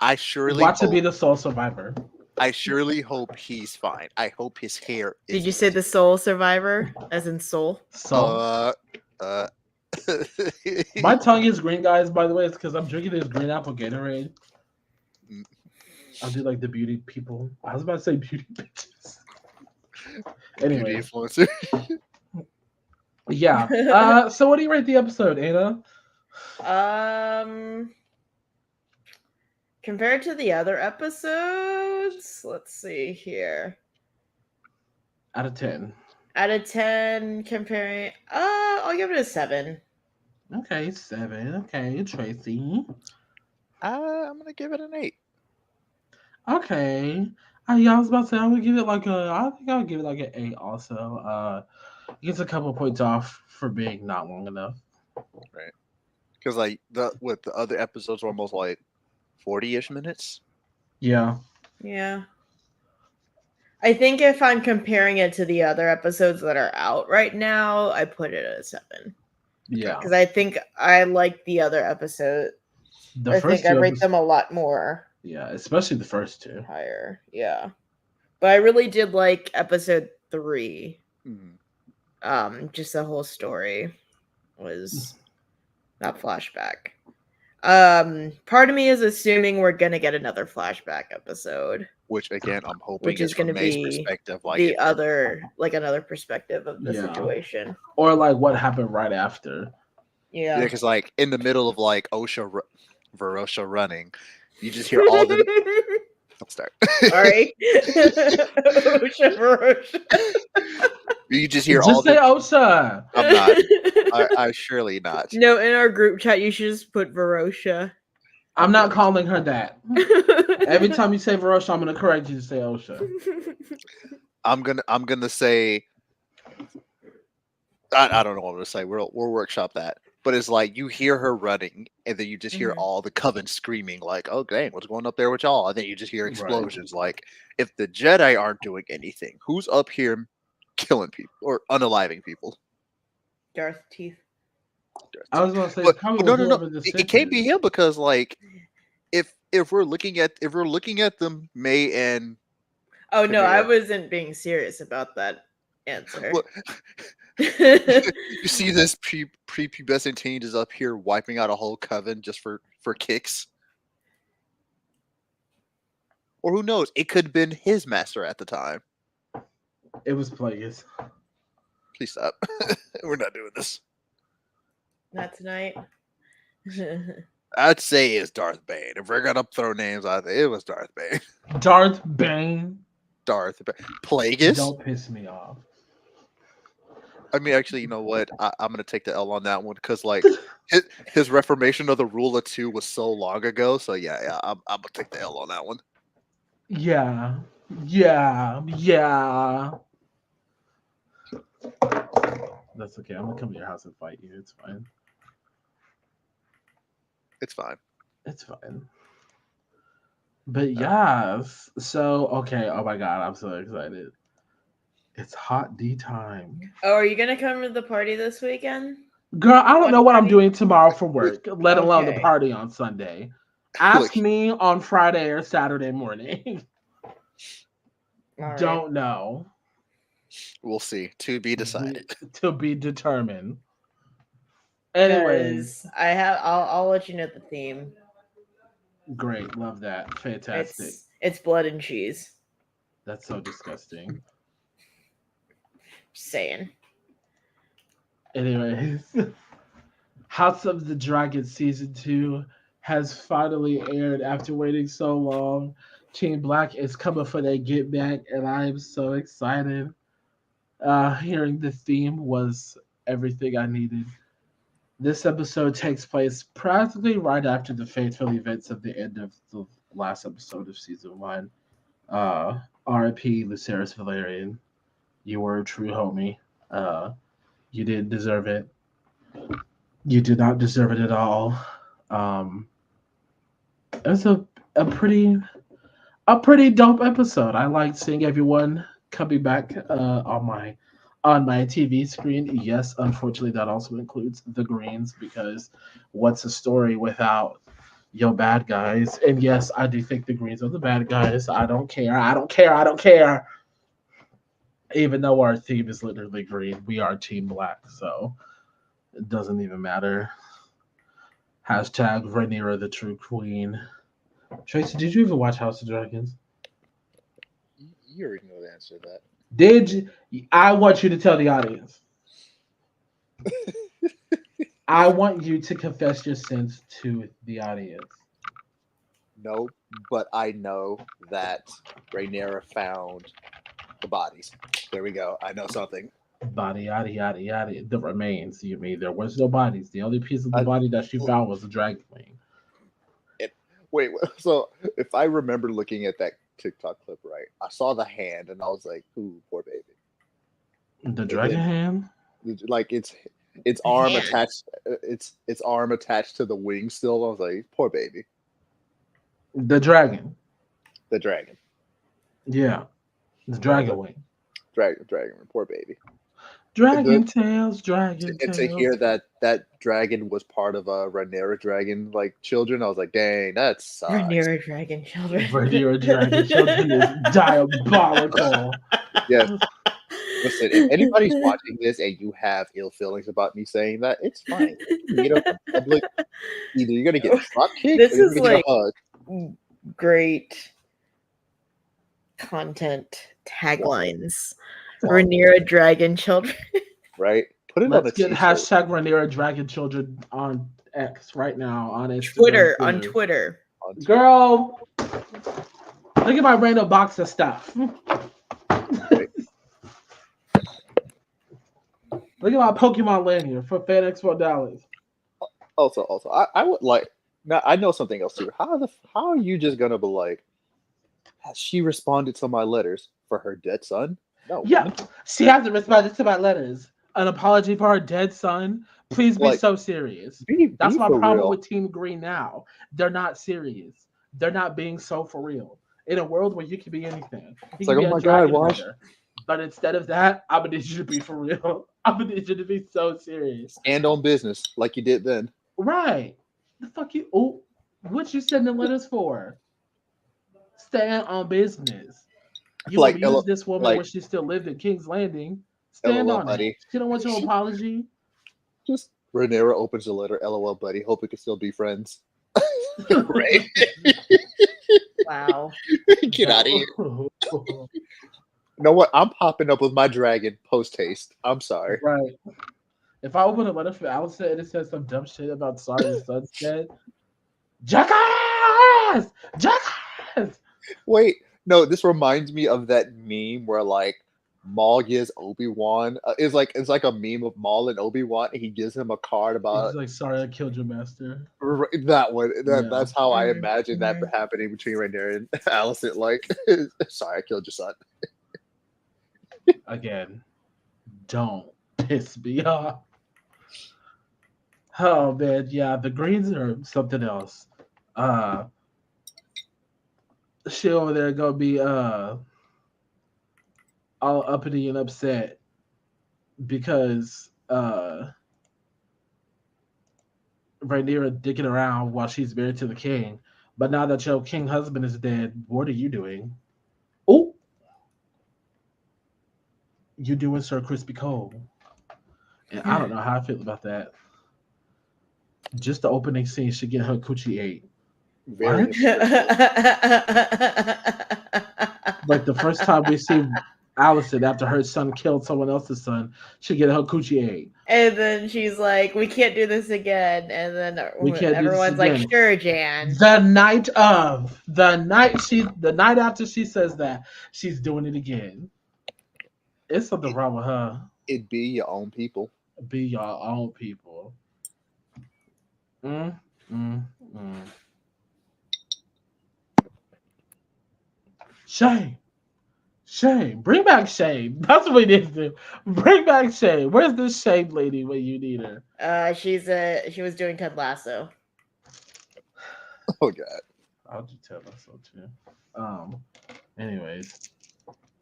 Speaker 3: I surely
Speaker 2: Watch it be
Speaker 3: hope,
Speaker 2: the sole survivor.
Speaker 3: I surely hope he's fine. I hope his hair is
Speaker 1: Did you say the soul survivor? As in soul?
Speaker 2: So my tongue is green, guys. By the way, it's because I'm drinking this green apple Gatorade. I'll do like the beauty people. I was about to say beauty bitches.
Speaker 3: beauty
Speaker 2: Anyway,
Speaker 3: influencer.
Speaker 2: yeah. So what do you rate the episode, Anna?
Speaker 1: Compared to the other episodes, let's see here.
Speaker 2: Out of 10.
Speaker 1: Out of 10, comparing, I'll give it a 7.
Speaker 2: Okay, 7. Okay, Tracy.
Speaker 3: I'm gonna give it an 8.
Speaker 2: Okay. Yeah, I was about to say I would give it like I think I would give it like an 8 also. It gets a couple points off for being not long enough.
Speaker 3: Right. Because like the other episodes were almost like 40-ish minutes.
Speaker 2: Yeah.
Speaker 1: Yeah. I think if I'm comparing it to the other episodes that are out right now, I put it at a 7.
Speaker 2: Yeah.
Speaker 1: Because I think I like the other episode.
Speaker 2: The
Speaker 1: I
Speaker 2: first
Speaker 1: think I
Speaker 2: two
Speaker 1: rate them a lot more
Speaker 2: Yeah, especially the first two.
Speaker 1: higher. Yeah. But I really did like episode 3. Just the whole story was not flashback. Part of me is assuming we're gonna get another flashback episode.
Speaker 3: which again I'm hoping
Speaker 1: which is
Speaker 3: from
Speaker 1: going to
Speaker 3: May's
Speaker 1: be
Speaker 3: perspective, like
Speaker 1: the other, like another perspective of the
Speaker 2: Yeah.
Speaker 1: situation.
Speaker 2: Or like what happened right after.
Speaker 3: yeah,
Speaker 1: Yeah.
Speaker 3: because like in the middle of like Verosha running, you just hear all the. I'll start.
Speaker 1: Sorry. Osha Verosha.
Speaker 3: You just hear
Speaker 2: Just
Speaker 3: all
Speaker 2: say
Speaker 3: the.
Speaker 2: Osha.
Speaker 3: I'm not. I surely not.
Speaker 1: No, in our group chat, you should just put Verosha.
Speaker 2: I'm not calling her that. Every time you say Verosha, I'm gonna correct you to say Osha.
Speaker 3: I'm gonna say. I don't know what I'm gonna say. We'll workshop that. But it's like you hear her running, and then you just hear all the coven screaming, like, "Oh dang, what's going up there with y'all?" And then you just hear explosions. Right. Like, if the Jedi aren't doing anything, who's up here killing people or unaliving people?
Speaker 1: Darth Teeth.
Speaker 2: I was gonna say,
Speaker 3: but
Speaker 2: probably
Speaker 3: no. It can't be him because, like, if we're looking at them, May and
Speaker 1: oh no, I wasn't being serious about that answer.
Speaker 3: Well, you see this prepubescent teen is up here wiping out a whole coven just for kicks. Or who knows? It could have been his master at the time.
Speaker 2: It was Plagueis.
Speaker 3: Please stop. We're not doing this.
Speaker 1: Not tonight.
Speaker 3: I'd say it's Darth Bane. If we're gonna throw names out there, it was Darth Bane.
Speaker 2: Darth Bane?
Speaker 3: Darth Bane. Plagueis?
Speaker 2: Don't piss me off.
Speaker 3: I mean, actually, you know what? I'm gonna take the L on that one because, like, his reformation of the Rule of Two was so long ago. So yeah, I'm gonna take the L on that one.
Speaker 2: Yeah. That's okay. I'm gonna come to your house and fight you. It's fine.
Speaker 3: It's fine.
Speaker 2: It's fine. But yes. So okay. Oh my god, I'm so excited. It's hot D time.
Speaker 1: Oh, are you gonna come to the party this weekend?
Speaker 2: Girl, I don't know what I'm doing tomorrow for work, let alone the party on Sunday. Ask me on Friday or Saturday morning. Don't know.
Speaker 3: We'll see. To be decided.
Speaker 2: To be determined. Anyways,
Speaker 1: I'll let you know the theme.
Speaker 2: Great, love that. Fantastic.
Speaker 1: It's blood and cheese.
Speaker 2: That's so disgusting.
Speaker 1: Just saying.
Speaker 2: Anyways, House of the Dragon Season 2 has finally aired after waiting so long. Team Black is coming for their get back, and I am so excited. Hearing the theme was everything I needed. This episode takes place practically right after the fateful events of the end of the last episode of Season 1. R.I.P. Lucerys Valerian. You were a true homie. You didn't deserve it. You did not deserve it at all. It was a pretty dope episode. I liked seeing everyone coming back on my TV screen. Yes, unfortunately, that also includes the Greens because what's a story without your bad guys? And yes, I do think the Greens are the bad guys. I don't care. Even though our theme is literally green, we are Team Black, so it doesn't even matter. Hashtag Rhaenyra the true queen. Tracy, did you even watch House of Dragons?
Speaker 3: You already know the answer to that.
Speaker 2: Did you? I want you to tell the audience. I want you to confess your sins to the audience.
Speaker 3: No, but I know that Rhaenyra found the bodies. There we go. I know something.
Speaker 2: Body, yada. The remains. You mean there was no bodies. The only piece of the body that she found was a dragon wing.
Speaker 3: Wait, so if I remember looking at that TikTok clip right, I saw the hand and I was like, "Ooh, poor baby."
Speaker 2: The dragon hand?
Speaker 3: Like its arm attached. Its arm attached to the wing still. I was like, "Poor baby."
Speaker 2: The dragon.
Speaker 3: The dragon.
Speaker 2: Yeah, the dragon wing.
Speaker 3: Dragon. Poor baby.
Speaker 2: Dragon tails.
Speaker 3: And to hear that dragon was part of a Rhaenyra dragon like children, I was like, dang, that sucks.
Speaker 1: Rhaenyra dragon children.
Speaker 2: Rhaenyra dragon children is diabolical.
Speaker 3: Yes. Listen, if anybody's watching this and you have ill feelings about me saying that, it's fine. Meet up in public. Either you're gonna get drop kicked
Speaker 1: this
Speaker 3: or you're
Speaker 1: is
Speaker 3: gonna
Speaker 1: like
Speaker 3: get a hug.
Speaker 1: Great content taglines. Rhaenyra Dragon Children.
Speaker 3: Right? Put it
Speaker 2: Let's
Speaker 3: on a
Speaker 2: get
Speaker 3: t-shirt.
Speaker 2: hashtag Rhaenyra Dragon Children on X right now on Instagram.
Speaker 1: On Twitter.
Speaker 2: Girl, look at my random box of stuff.
Speaker 3: Right.
Speaker 2: Look at my Pokemon lanyard for Fan Expo Dallas.
Speaker 3: Also, I would like. Now I know something else too. How are you just gonna be like? Has she responded to my letters for her dead son? No.
Speaker 2: Yeah, she hasn't responded to my letters. An apology for her dead son. Please be so serious. That's my problem with Team Green now. They're not serious. They're not being so for real. In a world where you can be anything, you can be a dragon hunter. But instead of that, I'm gonna need you to be for real. I'm gonna need you to be so serious.
Speaker 3: And on business, like you did then.
Speaker 2: Right. The fuck you? Oh, what you sending letters for? Stand on business. You like use this woman when she still lived in King's Landing. Stand on it. She don't want your apology.
Speaker 3: Just Rhaenyra opens the letter. LOL, buddy. Hope we can still be friends. Right.
Speaker 1: Wow.
Speaker 3: Get out of here. You know what? I'm popping up with my dragon post haste. I'm sorry.
Speaker 2: Right. If I open a letter for Allison and it says some dumb shit about Sarah's son's dead, Jackass! Jackass!
Speaker 3: Wait, no, this reminds me of that meme where like Maul gives Obi-Wan it's like a meme of Maul and Obi-Wan and he gives him a card about
Speaker 2: he's like, sorry I killed your master.
Speaker 3: That one. That's how I imagine that happening between Rhaenyra and Allison. Like, sorry, I killed your son.
Speaker 2: Again, don't piss me off. Oh man, yeah, the Greens are something else. She over there gonna be all uppity and upset because Rhaenyra dicking around while she's married to the king. But now that your king husband is dead, what are you doing? Oh, you doing Sir Crispy Cole? And I don't know how I feel about that. Just the opening scene should get her coochie ate.
Speaker 3: Very
Speaker 2: like the first time we see Allison after her son killed someone else's son, she get her coochie ate.
Speaker 1: And then she's like, "We can't do this again." And then everyone's like, "Sure, Jan."
Speaker 2: The night after she says that, she's doing it again. It's something wrong with her.
Speaker 3: It'd be your own people.
Speaker 2: Be your own people. Shame. Bring back Shame. That's what we need to do. Bring back Shame. Where's this Shame lady when you need her?
Speaker 1: She was doing Ted Lasso.
Speaker 3: Oh God.
Speaker 2: I'll do Ted Lasso too.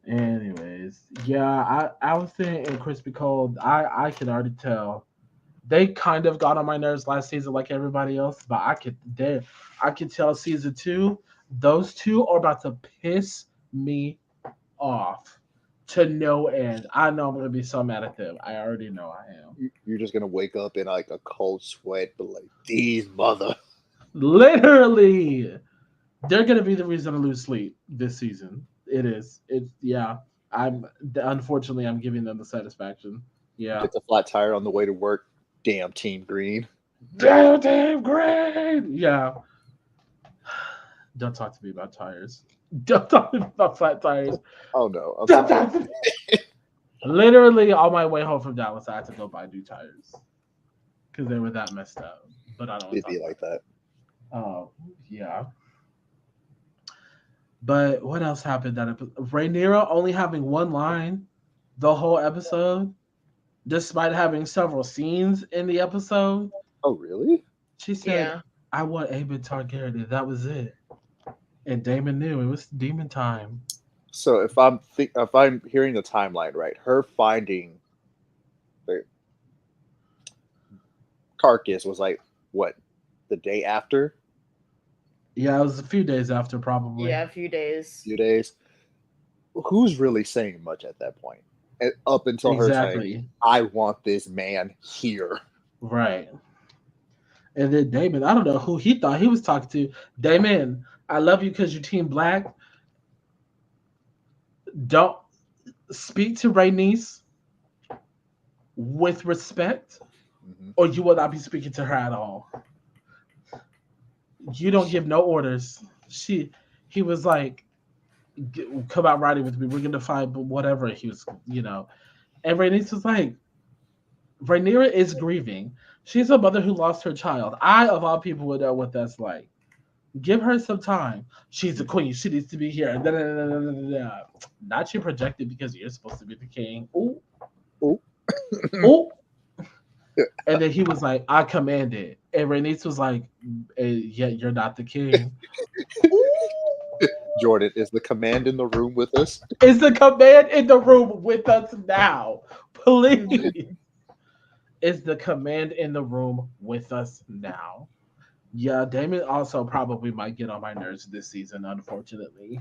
Speaker 2: Anyways, yeah, I was saying in Crispy Cold, I can already tell they kind of got on my nerves last season like everybody else, but I could tell season 2, those two are about to piss me off to no end. I know I'm gonna be so mad at them. I already know I am.
Speaker 3: You're just gonna wake up in like a cold sweat, but like these mother.
Speaker 2: Literally, they're gonna be the reason I lose sleep this season. It's yeah. Unfortunately I'm giving them the satisfaction. Yeah.
Speaker 3: It's a flat tire on the way to work. Damn Team Green.
Speaker 2: Damn Team Green. Yeah. Don't talk to me about tires. Don't talk to me about flat tires.
Speaker 3: Oh no.
Speaker 2: Literally on my way home from Dallas, I had to go buy new tires because they were that messed up. But I don't.
Speaker 3: It'd be like that.
Speaker 2: Oh yeah. But what else happened that Rhaenyra only having one line the whole episode, despite having several scenes in the episode.
Speaker 3: Oh really?
Speaker 2: She said, "I want Aemon Targaryen." That was it. And Daemon knew it was demon time.
Speaker 3: So if I'm hearing the timeline right, her finding the carcass was like what, the day after?
Speaker 2: Yeah, it was a few days after, probably.
Speaker 1: Yeah, a few days.
Speaker 3: Who's really saying much at that point? Up until her saying, "I want this man here."
Speaker 2: Right. And then Daemon, I don't know who he thought he was talking to. Daemon, I love you because you Team Black. Don't speak to Rhaenys with respect, or you will not be speaking to her at all. You don't give no orders. He was like, come out riding with me. We're gonna find whatever he was, And Rhaenys was like, Rhaenyra is grieving. She's a mother who lost her child. I, of all people, would know what that's like. Give her some time. She's the queen. She needs to be here. Not you projected because you're supposed to be the king. Ooh.
Speaker 3: Ooh.
Speaker 2: Ooh. And then he was like, I command it. And Rhaenys was like, yet you're not the king.
Speaker 3: Jordan, is the command in the room with us?
Speaker 2: Is the command in the room with us now? Please. Is the command in the room with us now? Yeah, Damon also probably might get on my nerves this season, unfortunately.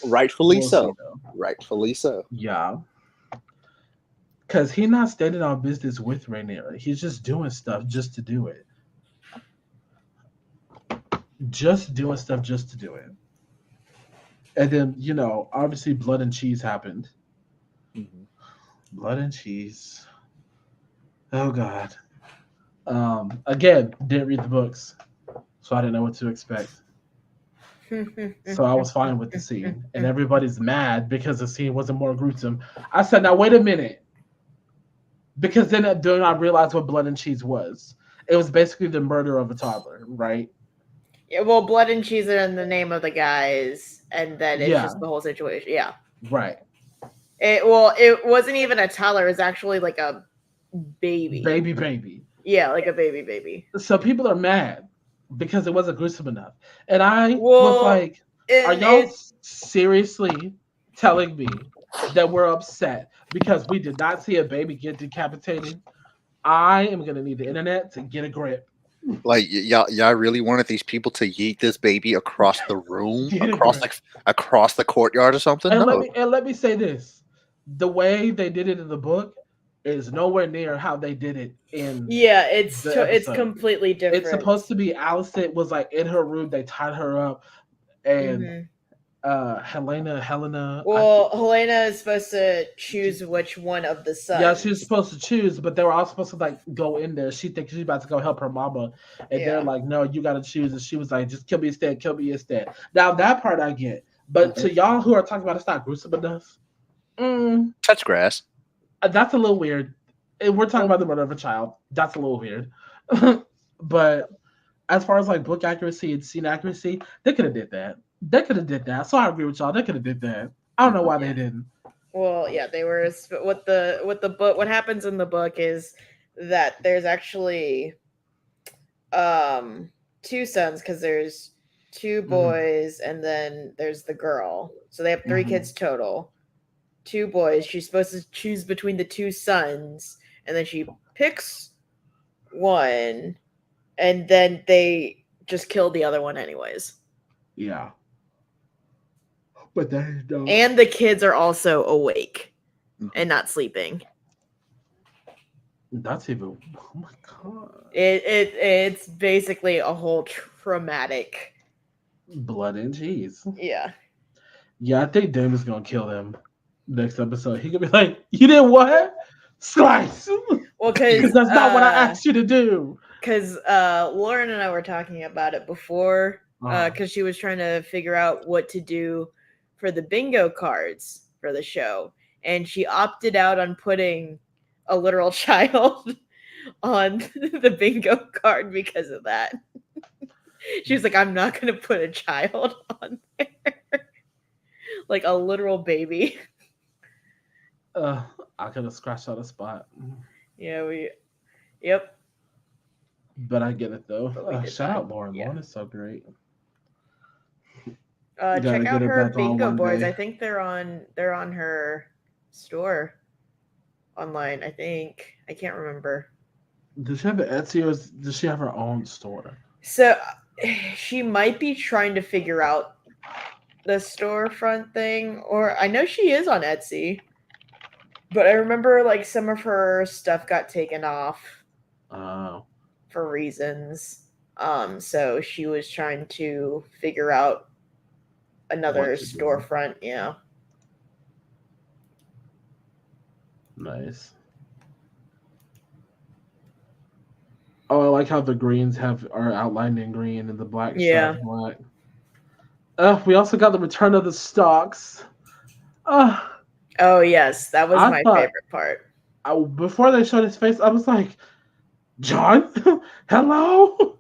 Speaker 3: Rightfully so. Rightfully so.
Speaker 2: Yeah. Because he's not standing on business with Rhaenyra. He's just doing stuff just to do it. Just doing stuff just to do it. And then, obviously blood and cheese happened.
Speaker 3: Mm-hmm.
Speaker 2: Blood and cheese. Oh, God. Again, didn't read the books, so I didn't know what to expect. So I was fine with the scene. And everybody's mad because the scene wasn't more gruesome. I said, now, wait a minute. Because then I realized what blood and cheese was. It was basically the murder of a toddler, right?
Speaker 1: Yeah, well, blood and cheese are in the name of the guys, and then it's just the whole situation. Yeah.
Speaker 2: Right.
Speaker 1: It wasn't even a toddler. It was actually like a baby.
Speaker 2: Baby.
Speaker 1: Yeah, like a baby.
Speaker 2: So people are mad because it wasn't gruesome enough. And I was like, are y'all seriously telling me that we're upset because we did not see a baby get decapitated? I am going to need the internet to get a grip.
Speaker 3: Like, y'all really wanted these people to yeet this baby across the room, across the courtyard or something?
Speaker 2: And let me say this. The way they did it in the book is nowhere near how they did it in
Speaker 1: it's completely different.
Speaker 2: It's supposed to be Alicent was like in her room, they tied her up, and Helena.
Speaker 1: Well, Helena is supposed to choose which one of the sons.
Speaker 2: Yeah, she was supposed to choose, but they were all supposed to like go in there. She thinks she's about to go help her mama, and they're like, "No, you got to choose." And she was like, "Just kill me instead." Now that part I get, but to y'all who are talking about it's not gruesome enough,
Speaker 3: touch grass.
Speaker 2: That's a little weird. And we're talking about the murder of a child. That's a little weird. But as far as like book accuracy and scene accuracy, they could have did that. So I agree with y'all. They could have did that. I don't know why they didn't.
Speaker 1: Well, yeah, they were. What the book? What happens in the book is that there's actually two sons because there's two boys and then there's the girl. So they have three kids total. Two boys. She's supposed to choose between the two sons, and then she picks one, and then they just kill the other one anyways.
Speaker 2: Yeah. But they don't.
Speaker 1: And the kids are also awake and not sleeping.
Speaker 2: That's even. Oh my god.
Speaker 1: It's basically a whole traumatic.
Speaker 2: Blood and cheese.
Speaker 1: Yeah.
Speaker 2: Yeah, I think Damon's gonna kill them next episode. He could be like, "You did what? Slice."
Speaker 1: Well, because
Speaker 2: that's not what I asked you to do.
Speaker 1: Because Lauren and I were talking about it before. Because she was trying to figure out what to do for the bingo cards for the show, and she opted out on putting a literal child on the bingo card because of that. She was like, I'm not going to put a child on there. Like a literal baby.
Speaker 2: I could have scratched out a spot.
Speaker 1: Yeah, Yep.
Speaker 2: But I get it, though. Shout out Lauren. Yeah. Lauren is so great.
Speaker 1: Check out her bingo boards. I think they're on her store online. I think. I can't remember.
Speaker 2: Does she have an Etsy or does she have her own store?
Speaker 1: So she might be trying to figure out the storefront thing, or I know she is on Etsy, but I remember like some of her stuff got taken off for reasons. So she was trying to figure out another storefront. Yeah.
Speaker 2: Nice. Oh, I like how the greens are outlined in green and the black shot black. We also got the return of the stalks.
Speaker 1: Oh yes, that was my favorite part.
Speaker 2: Before they showed his face, I was like, John, hello.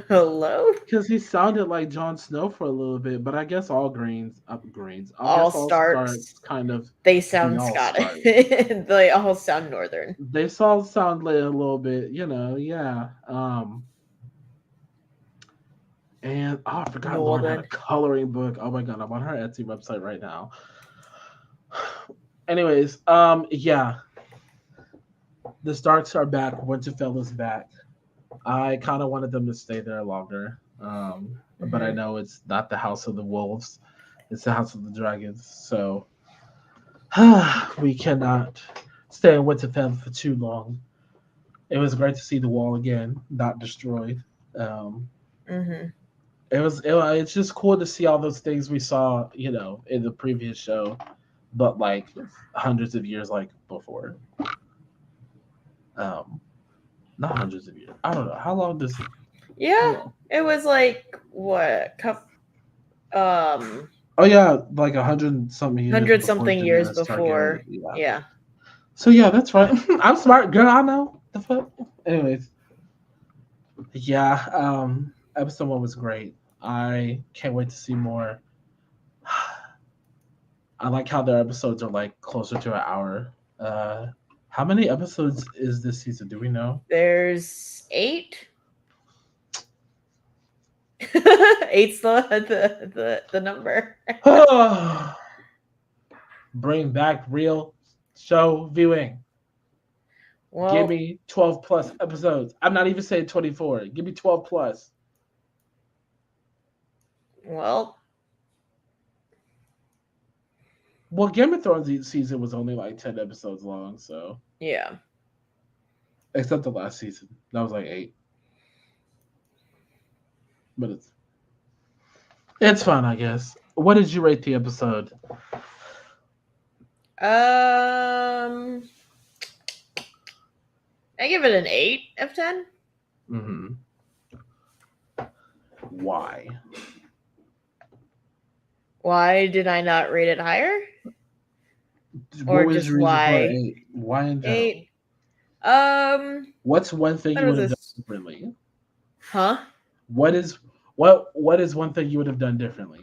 Speaker 1: Hello?
Speaker 2: Because he sounded like Jon Snow for a little bit, but I guess all
Speaker 1: all Starks
Speaker 2: kind of.
Speaker 1: They sound Scottish. They all sound Northern.
Speaker 2: They all sound like a little bit, yeah. And I forgot Lauren had a coloring book. Oh my god, I'm on her Etsy website right now. Anyways, yeah. The Starks are back. Winterfell is back. I kind of wanted them to stay there longer. But I know it's not the House of the Wolves. It's the House of the Dragons. So we cannot stay in Winterfell for too long. It was great to see the wall again, not destroyed. It's just cool to see all those things we saw, in the previous show, but like hundreds of years like before. Not hundreds of years. I don't know how long does.
Speaker 1: Yeah, it was like what?
Speaker 2: Oh yeah, like 100-something years.
Speaker 1: 100-something years before. Yeah.
Speaker 2: So yeah, that's right. I'm smart, girl. I know the fuck. Anyways, yeah. Episode 1 was great. I can't wait to see more. I like how their episodes are like closer to an hour. How many episodes is this season? Do we know?
Speaker 1: There's 8. 8's the number.
Speaker 2: Bring back real show viewing. Well, give me 12 plus episodes. I'm not even saying 24. Give me 12 plus. Well, Game of Thrones season was only like 10 episodes long, so.
Speaker 1: Yeah.
Speaker 2: Except the last season. That was like 8. But it's fun, I guess. What did you rate the episode?
Speaker 1: I give it an 8 of 10.
Speaker 2: Mm-hmm. Why?
Speaker 1: Why did I not rate it higher? Or
Speaker 2: what
Speaker 1: just why?
Speaker 2: 8? Why in general?
Speaker 1: 8.
Speaker 2: What's one thing you would have done differently?
Speaker 1: Huh?
Speaker 2: What is one thing you would have done differently?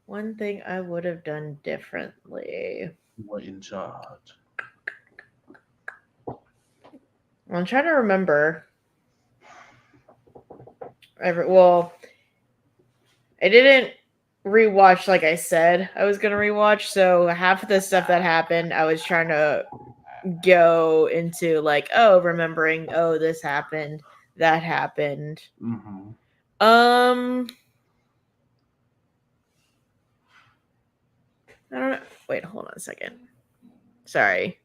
Speaker 1: One thing I would have done differently.
Speaker 2: What in charge?
Speaker 1: I'm trying to remember. I didn't rewatch like I said I was gonna rewatch, so half of the stuff that happened I was trying to go into like, remembering, this happened, that happened.
Speaker 2: Mm-hmm.
Speaker 1: I don't know. Wait, hold on a second. Sorry.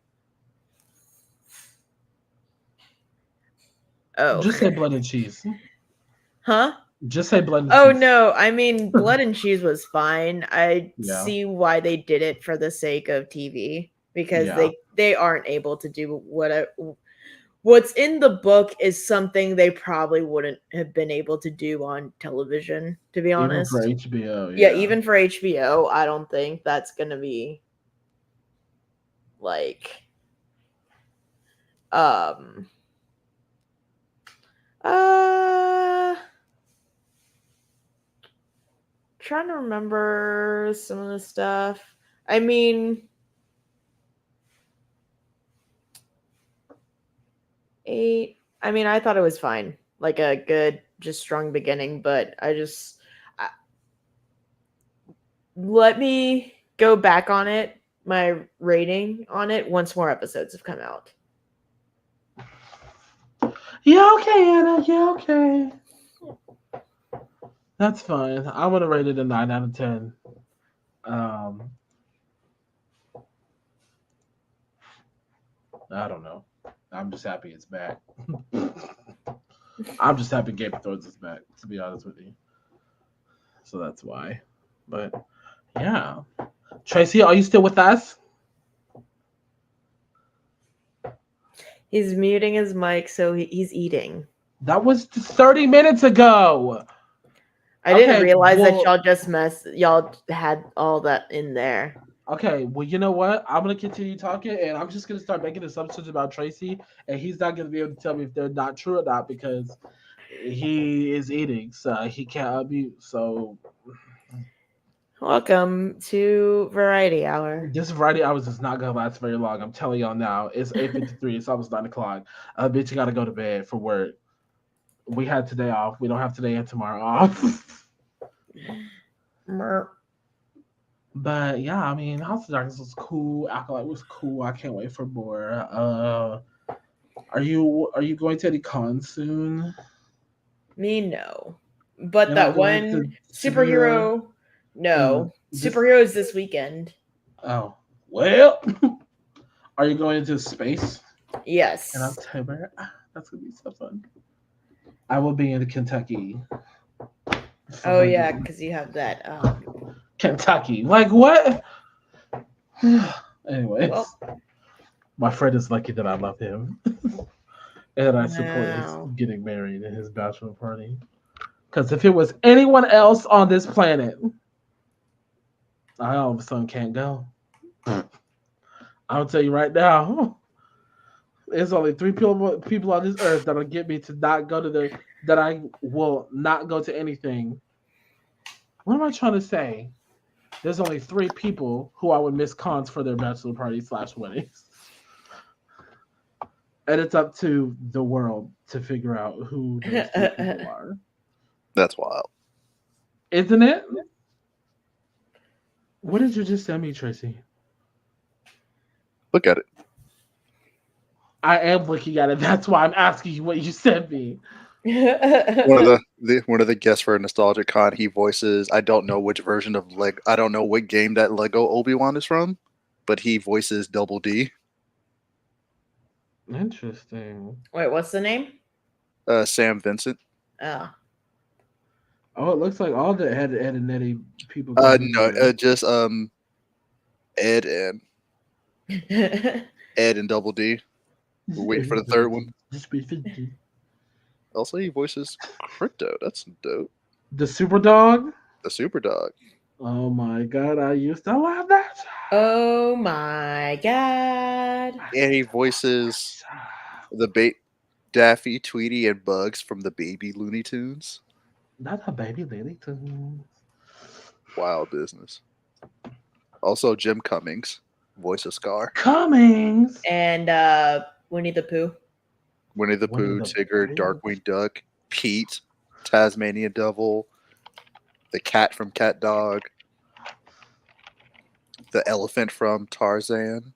Speaker 1: Oh.
Speaker 2: Just say blood and cheese.
Speaker 1: Huh?
Speaker 2: Just say blood and
Speaker 1: cheese. Oh, no. I mean, blood and cheese was fine. I see why they did it for the sake of TV. Because they aren't able to do what's in the book is something they probably wouldn't have been able to do on television, to be honest.
Speaker 2: Even for HBO.
Speaker 1: Yeah, even for HBO, I don't think that's going to be like trying to remember some of the stuff. I mean, 8. I mean, I thought it was fine. Like a good, just strong beginning, but let me go back on it, my rating on it, once more episodes have come out.
Speaker 2: Yeah, okay, Anna. Yeah, okay. That's fine. I'm going to rate it a 9 out of 10. I don't know. I'm just happy it's back. I'm just happy Game of Thrones is back, to be honest with you. So that's why. But yeah. Tracy, are you still with us?
Speaker 1: He's muting his mic, so he's eating.
Speaker 2: That was 30 minutes ago.
Speaker 1: I didn't realize that y'all had all that in there.
Speaker 2: Okay, well, you know what? I'm gonna continue talking, and I'm just gonna start making assumptions about Tracy, and he's not gonna be able to tell me if they're not true or not because he is eating, so he can't unmute. So,
Speaker 1: welcome to Variety Hour.
Speaker 2: This Variety Hours is not gonna last very long. I'm telling y'all now. It's 8:53. It's almost 9:00. Bitch, you gotta go to bed for work. We had today off. We don't have today and tomorrow off. But yeah, I mean, House of Darkness was cool. Acolyte was cool. I can't wait for more. Are you going to any cons soon?
Speaker 1: Me, no. But that one superhero, no. Superhero is this weekend.
Speaker 2: Oh, well. Are you going into space?
Speaker 1: Yes.
Speaker 2: In October? That's going to be so fun. I will be in Kentucky.
Speaker 1: Oh, yeah, because you have that.
Speaker 2: Kentucky. Like, what? Anyways. Well, my friend is lucky that I love him. And I support his getting married and his bachelor party. Because if it was anyone else on this planet, I all of a sudden can't go. I'll tell you right now. There's only 3 people on this earth that'll get me to not go to that I will not go to anything. What am I trying to say? There's only 3 people who I would miss cons for their bachelor party / weddings. And it's up to the world to figure out who those 3 people are.
Speaker 3: That's wild.
Speaker 2: Isn't it? What did you just send me, Tracy?
Speaker 3: Look at it.
Speaker 2: I am looking at it. That's why I'm asking you what you sent me.
Speaker 3: One of the guests for Nostalgic Con, he voices. I don't know which version of I don't know what game that Lego Obi-Wan is from, but he voices Double D.
Speaker 2: Interesting.
Speaker 1: Wait, what's the name?
Speaker 3: Sam Vincent.
Speaker 1: Oh.
Speaker 2: Oh, it looks like all the Ed and Eddie people.
Speaker 3: No, just Ed and Ed and Double D. We're waiting for the third one. Also, he voices Crypto. That's dope.
Speaker 2: The Super Dog?
Speaker 3: The Super Dog.
Speaker 2: Oh my god, I used to love that.
Speaker 1: Oh my god.
Speaker 3: And he voices the Daffy, Tweety, and Bugs from the Baby Looney Tunes.
Speaker 2: Not a Baby Looney Tunes.
Speaker 3: Wild business. Also, Jim Cummings, voice of Scar.
Speaker 2: Cummings!
Speaker 1: And Winnie the Pooh.
Speaker 3: Winnie the Pooh, Tigger, Darkwing Duck, Pete, Tasmanian Devil, the cat from Cat Dog, the elephant from Tarzan.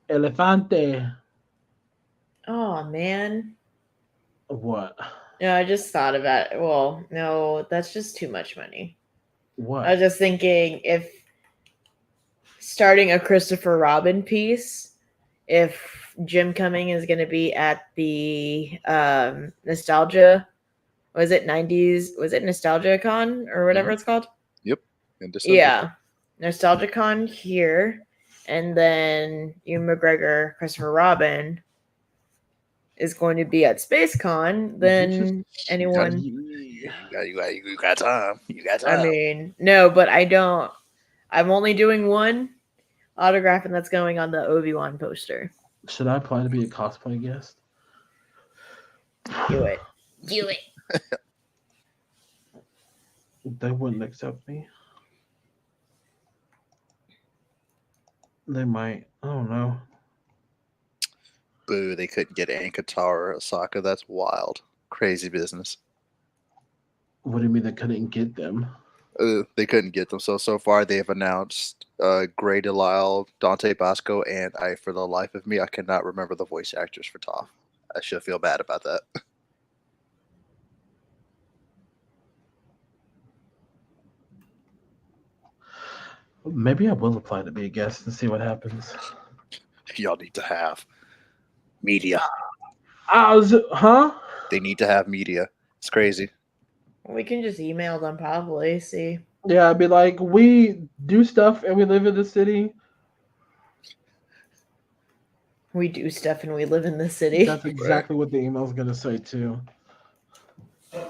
Speaker 2: Elefante.
Speaker 1: Oh, man.
Speaker 2: What?
Speaker 1: No, I just thought about it. Well, no, that's just too much money.
Speaker 2: What?
Speaker 1: I was just thinking if starting a Christopher Robin piece, if Jim Cumming is going to be at the Nostalgia, was it 90s? Was it Nostalgia Con or whatever it's called?
Speaker 3: Yep. In December.
Speaker 1: Yeah. Nostalgia Con here. And then Ewan McGregor, Christopher Robin is going to be at Space Con, then anyone.
Speaker 3: You got time. You got time.
Speaker 1: I mean, no, but I don't. I'm only doing one autograph, and that's going on the Obi-Wan poster.
Speaker 2: Should I apply to be a cosplay guest?
Speaker 1: Do it. Do it.
Speaker 2: They wouldn't accept me. They might. I don't know.
Speaker 3: Boo, they couldn't get Ankatara or Osaka. That's wild. Crazy business.
Speaker 2: What do you mean they couldn't get them?
Speaker 3: They couldn't get them. So far they have announced Gray Delisle, Dante Basco, and for the life of me, I cannot remember the voice actors for Toph. I should feel bad about that.
Speaker 2: Maybe I will apply to be a guest and see what happens.
Speaker 3: Y'all need to have media.
Speaker 2: Huh?
Speaker 3: They need to have media. It's crazy.
Speaker 1: We can just email them, probably. See.
Speaker 2: Yeah, I'd be like, we do stuff and we live in the city.
Speaker 1: We do stuff and we live in the city.
Speaker 2: That's exactly what the email's gonna say too.
Speaker 3: I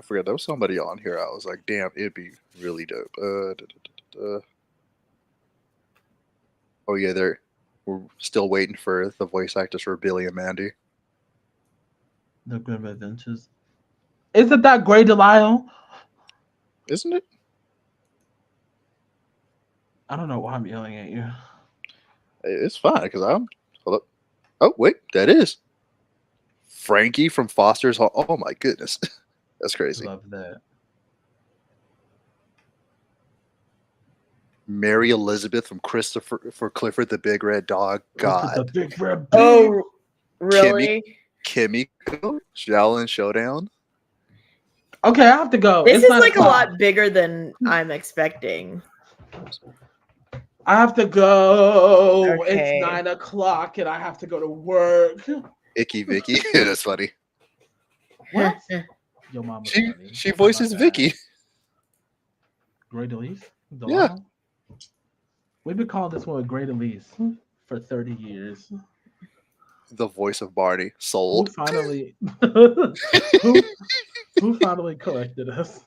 Speaker 3: forget there was somebody on here. I was like, damn, it'd be really dope. Oh yeah, we're still waiting for the voice actors for Billy and Mandy.
Speaker 2: The Grim Adventures. Isn't that Grey Delisle?
Speaker 3: Isn't it?
Speaker 2: I don't know why I'm yelling at you.
Speaker 3: It's fine because I'm. Hold up. Oh wait, that is Frankie from Foster's Home. Oh my goodness, that's crazy.
Speaker 2: Love that.
Speaker 3: Mary Elizabeth from Clifford the Big Red Dog. God.
Speaker 2: The Big Red
Speaker 1: Oh, really?
Speaker 3: Kimiko, Shaolin Showdown.
Speaker 2: Okay, I have to go.
Speaker 1: This
Speaker 2: It's
Speaker 1: is like
Speaker 2: 9 o'clock.
Speaker 1: a lot bigger than I'm expecting.
Speaker 2: I have to go.
Speaker 1: Okay.
Speaker 2: It's 9 o'clock and I have to go to work.
Speaker 3: Icky Vicky. That's funny.
Speaker 2: What? Your mama's funny.
Speaker 3: She voices Vicky.
Speaker 2: Grey Delisle?
Speaker 3: Yeah.
Speaker 2: We've been calling this one Grey Delisle for 30 years.
Speaker 3: The voice of Barney. Sold.
Speaker 2: Who finally who finally collected us?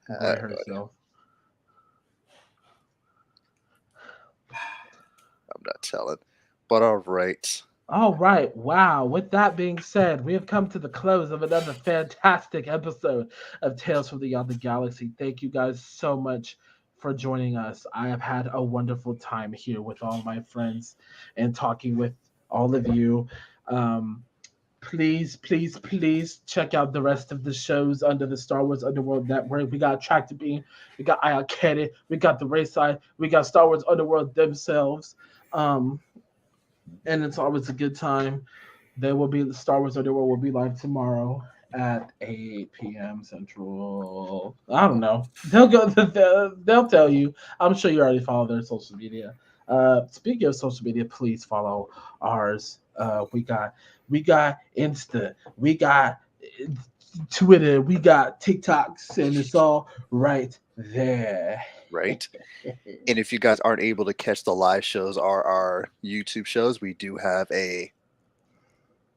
Speaker 2: By herself.
Speaker 3: I'm not telling. But all right.
Speaker 2: All right. Wow. With that being said, we have come to the close of another fantastic episode of Tales from Beyond the Galaxy. Thank you guys so much for joining us. I have had a wonderful time here with all my friends and talking with all of you. Please check out the rest of the shows under the Star Wars Underworld Network. We got Track to Beam, we got Acolyte, we got the Rayside, we got Star Wars Underworld themselves. And it's always a good time. The Star Wars Underworld will be live tomorrow at 8 p.m. Central. I don't know. They'll tell you. I'm sure you already follow their social media. Speaking of social media, please follow ours. We got Insta, we got Twitter, we got TikToks, and it's all right there.
Speaker 3: Right. And if you guys aren't able to catch the live shows or our YouTube shows, we do have a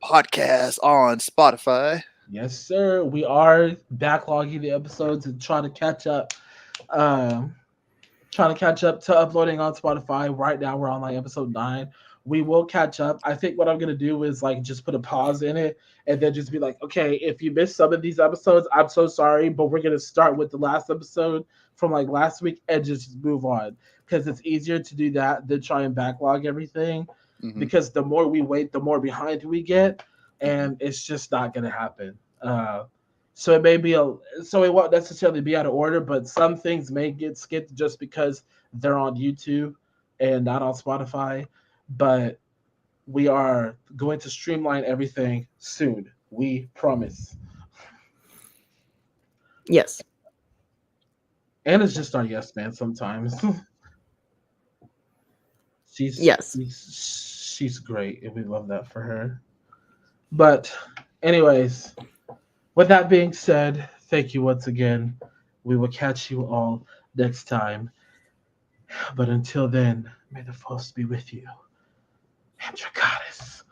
Speaker 3: podcast on Spotify.
Speaker 2: Yes, sir. We are backlogging the episodes and trying to catch up. To uploading on Spotify. Right now, we're on like episode 9. We will catch up. I think what I'm gonna do is like just put a pause in it and then just be like, okay, if you missed some of these episodes, I'm so sorry, but we're gonna start with the last episode from like last week and just move on because it's easier to do that than try and backlog everything. Mm-hmm. Because the more we wait, the more behind we get, and it's just not gonna happen. So it may be so it won't necessarily be out of order, but some things may get skipped just because they're on YouTube and not on Spotify. But we are going to streamline everything soon. We promise.
Speaker 1: Yes.
Speaker 2: Anna's just our yes man sometimes. She's great, and we love that for her. But anyways, with that being said, thank you once again. We will catch you all next time. But until then, may the force be with you. And your goddess.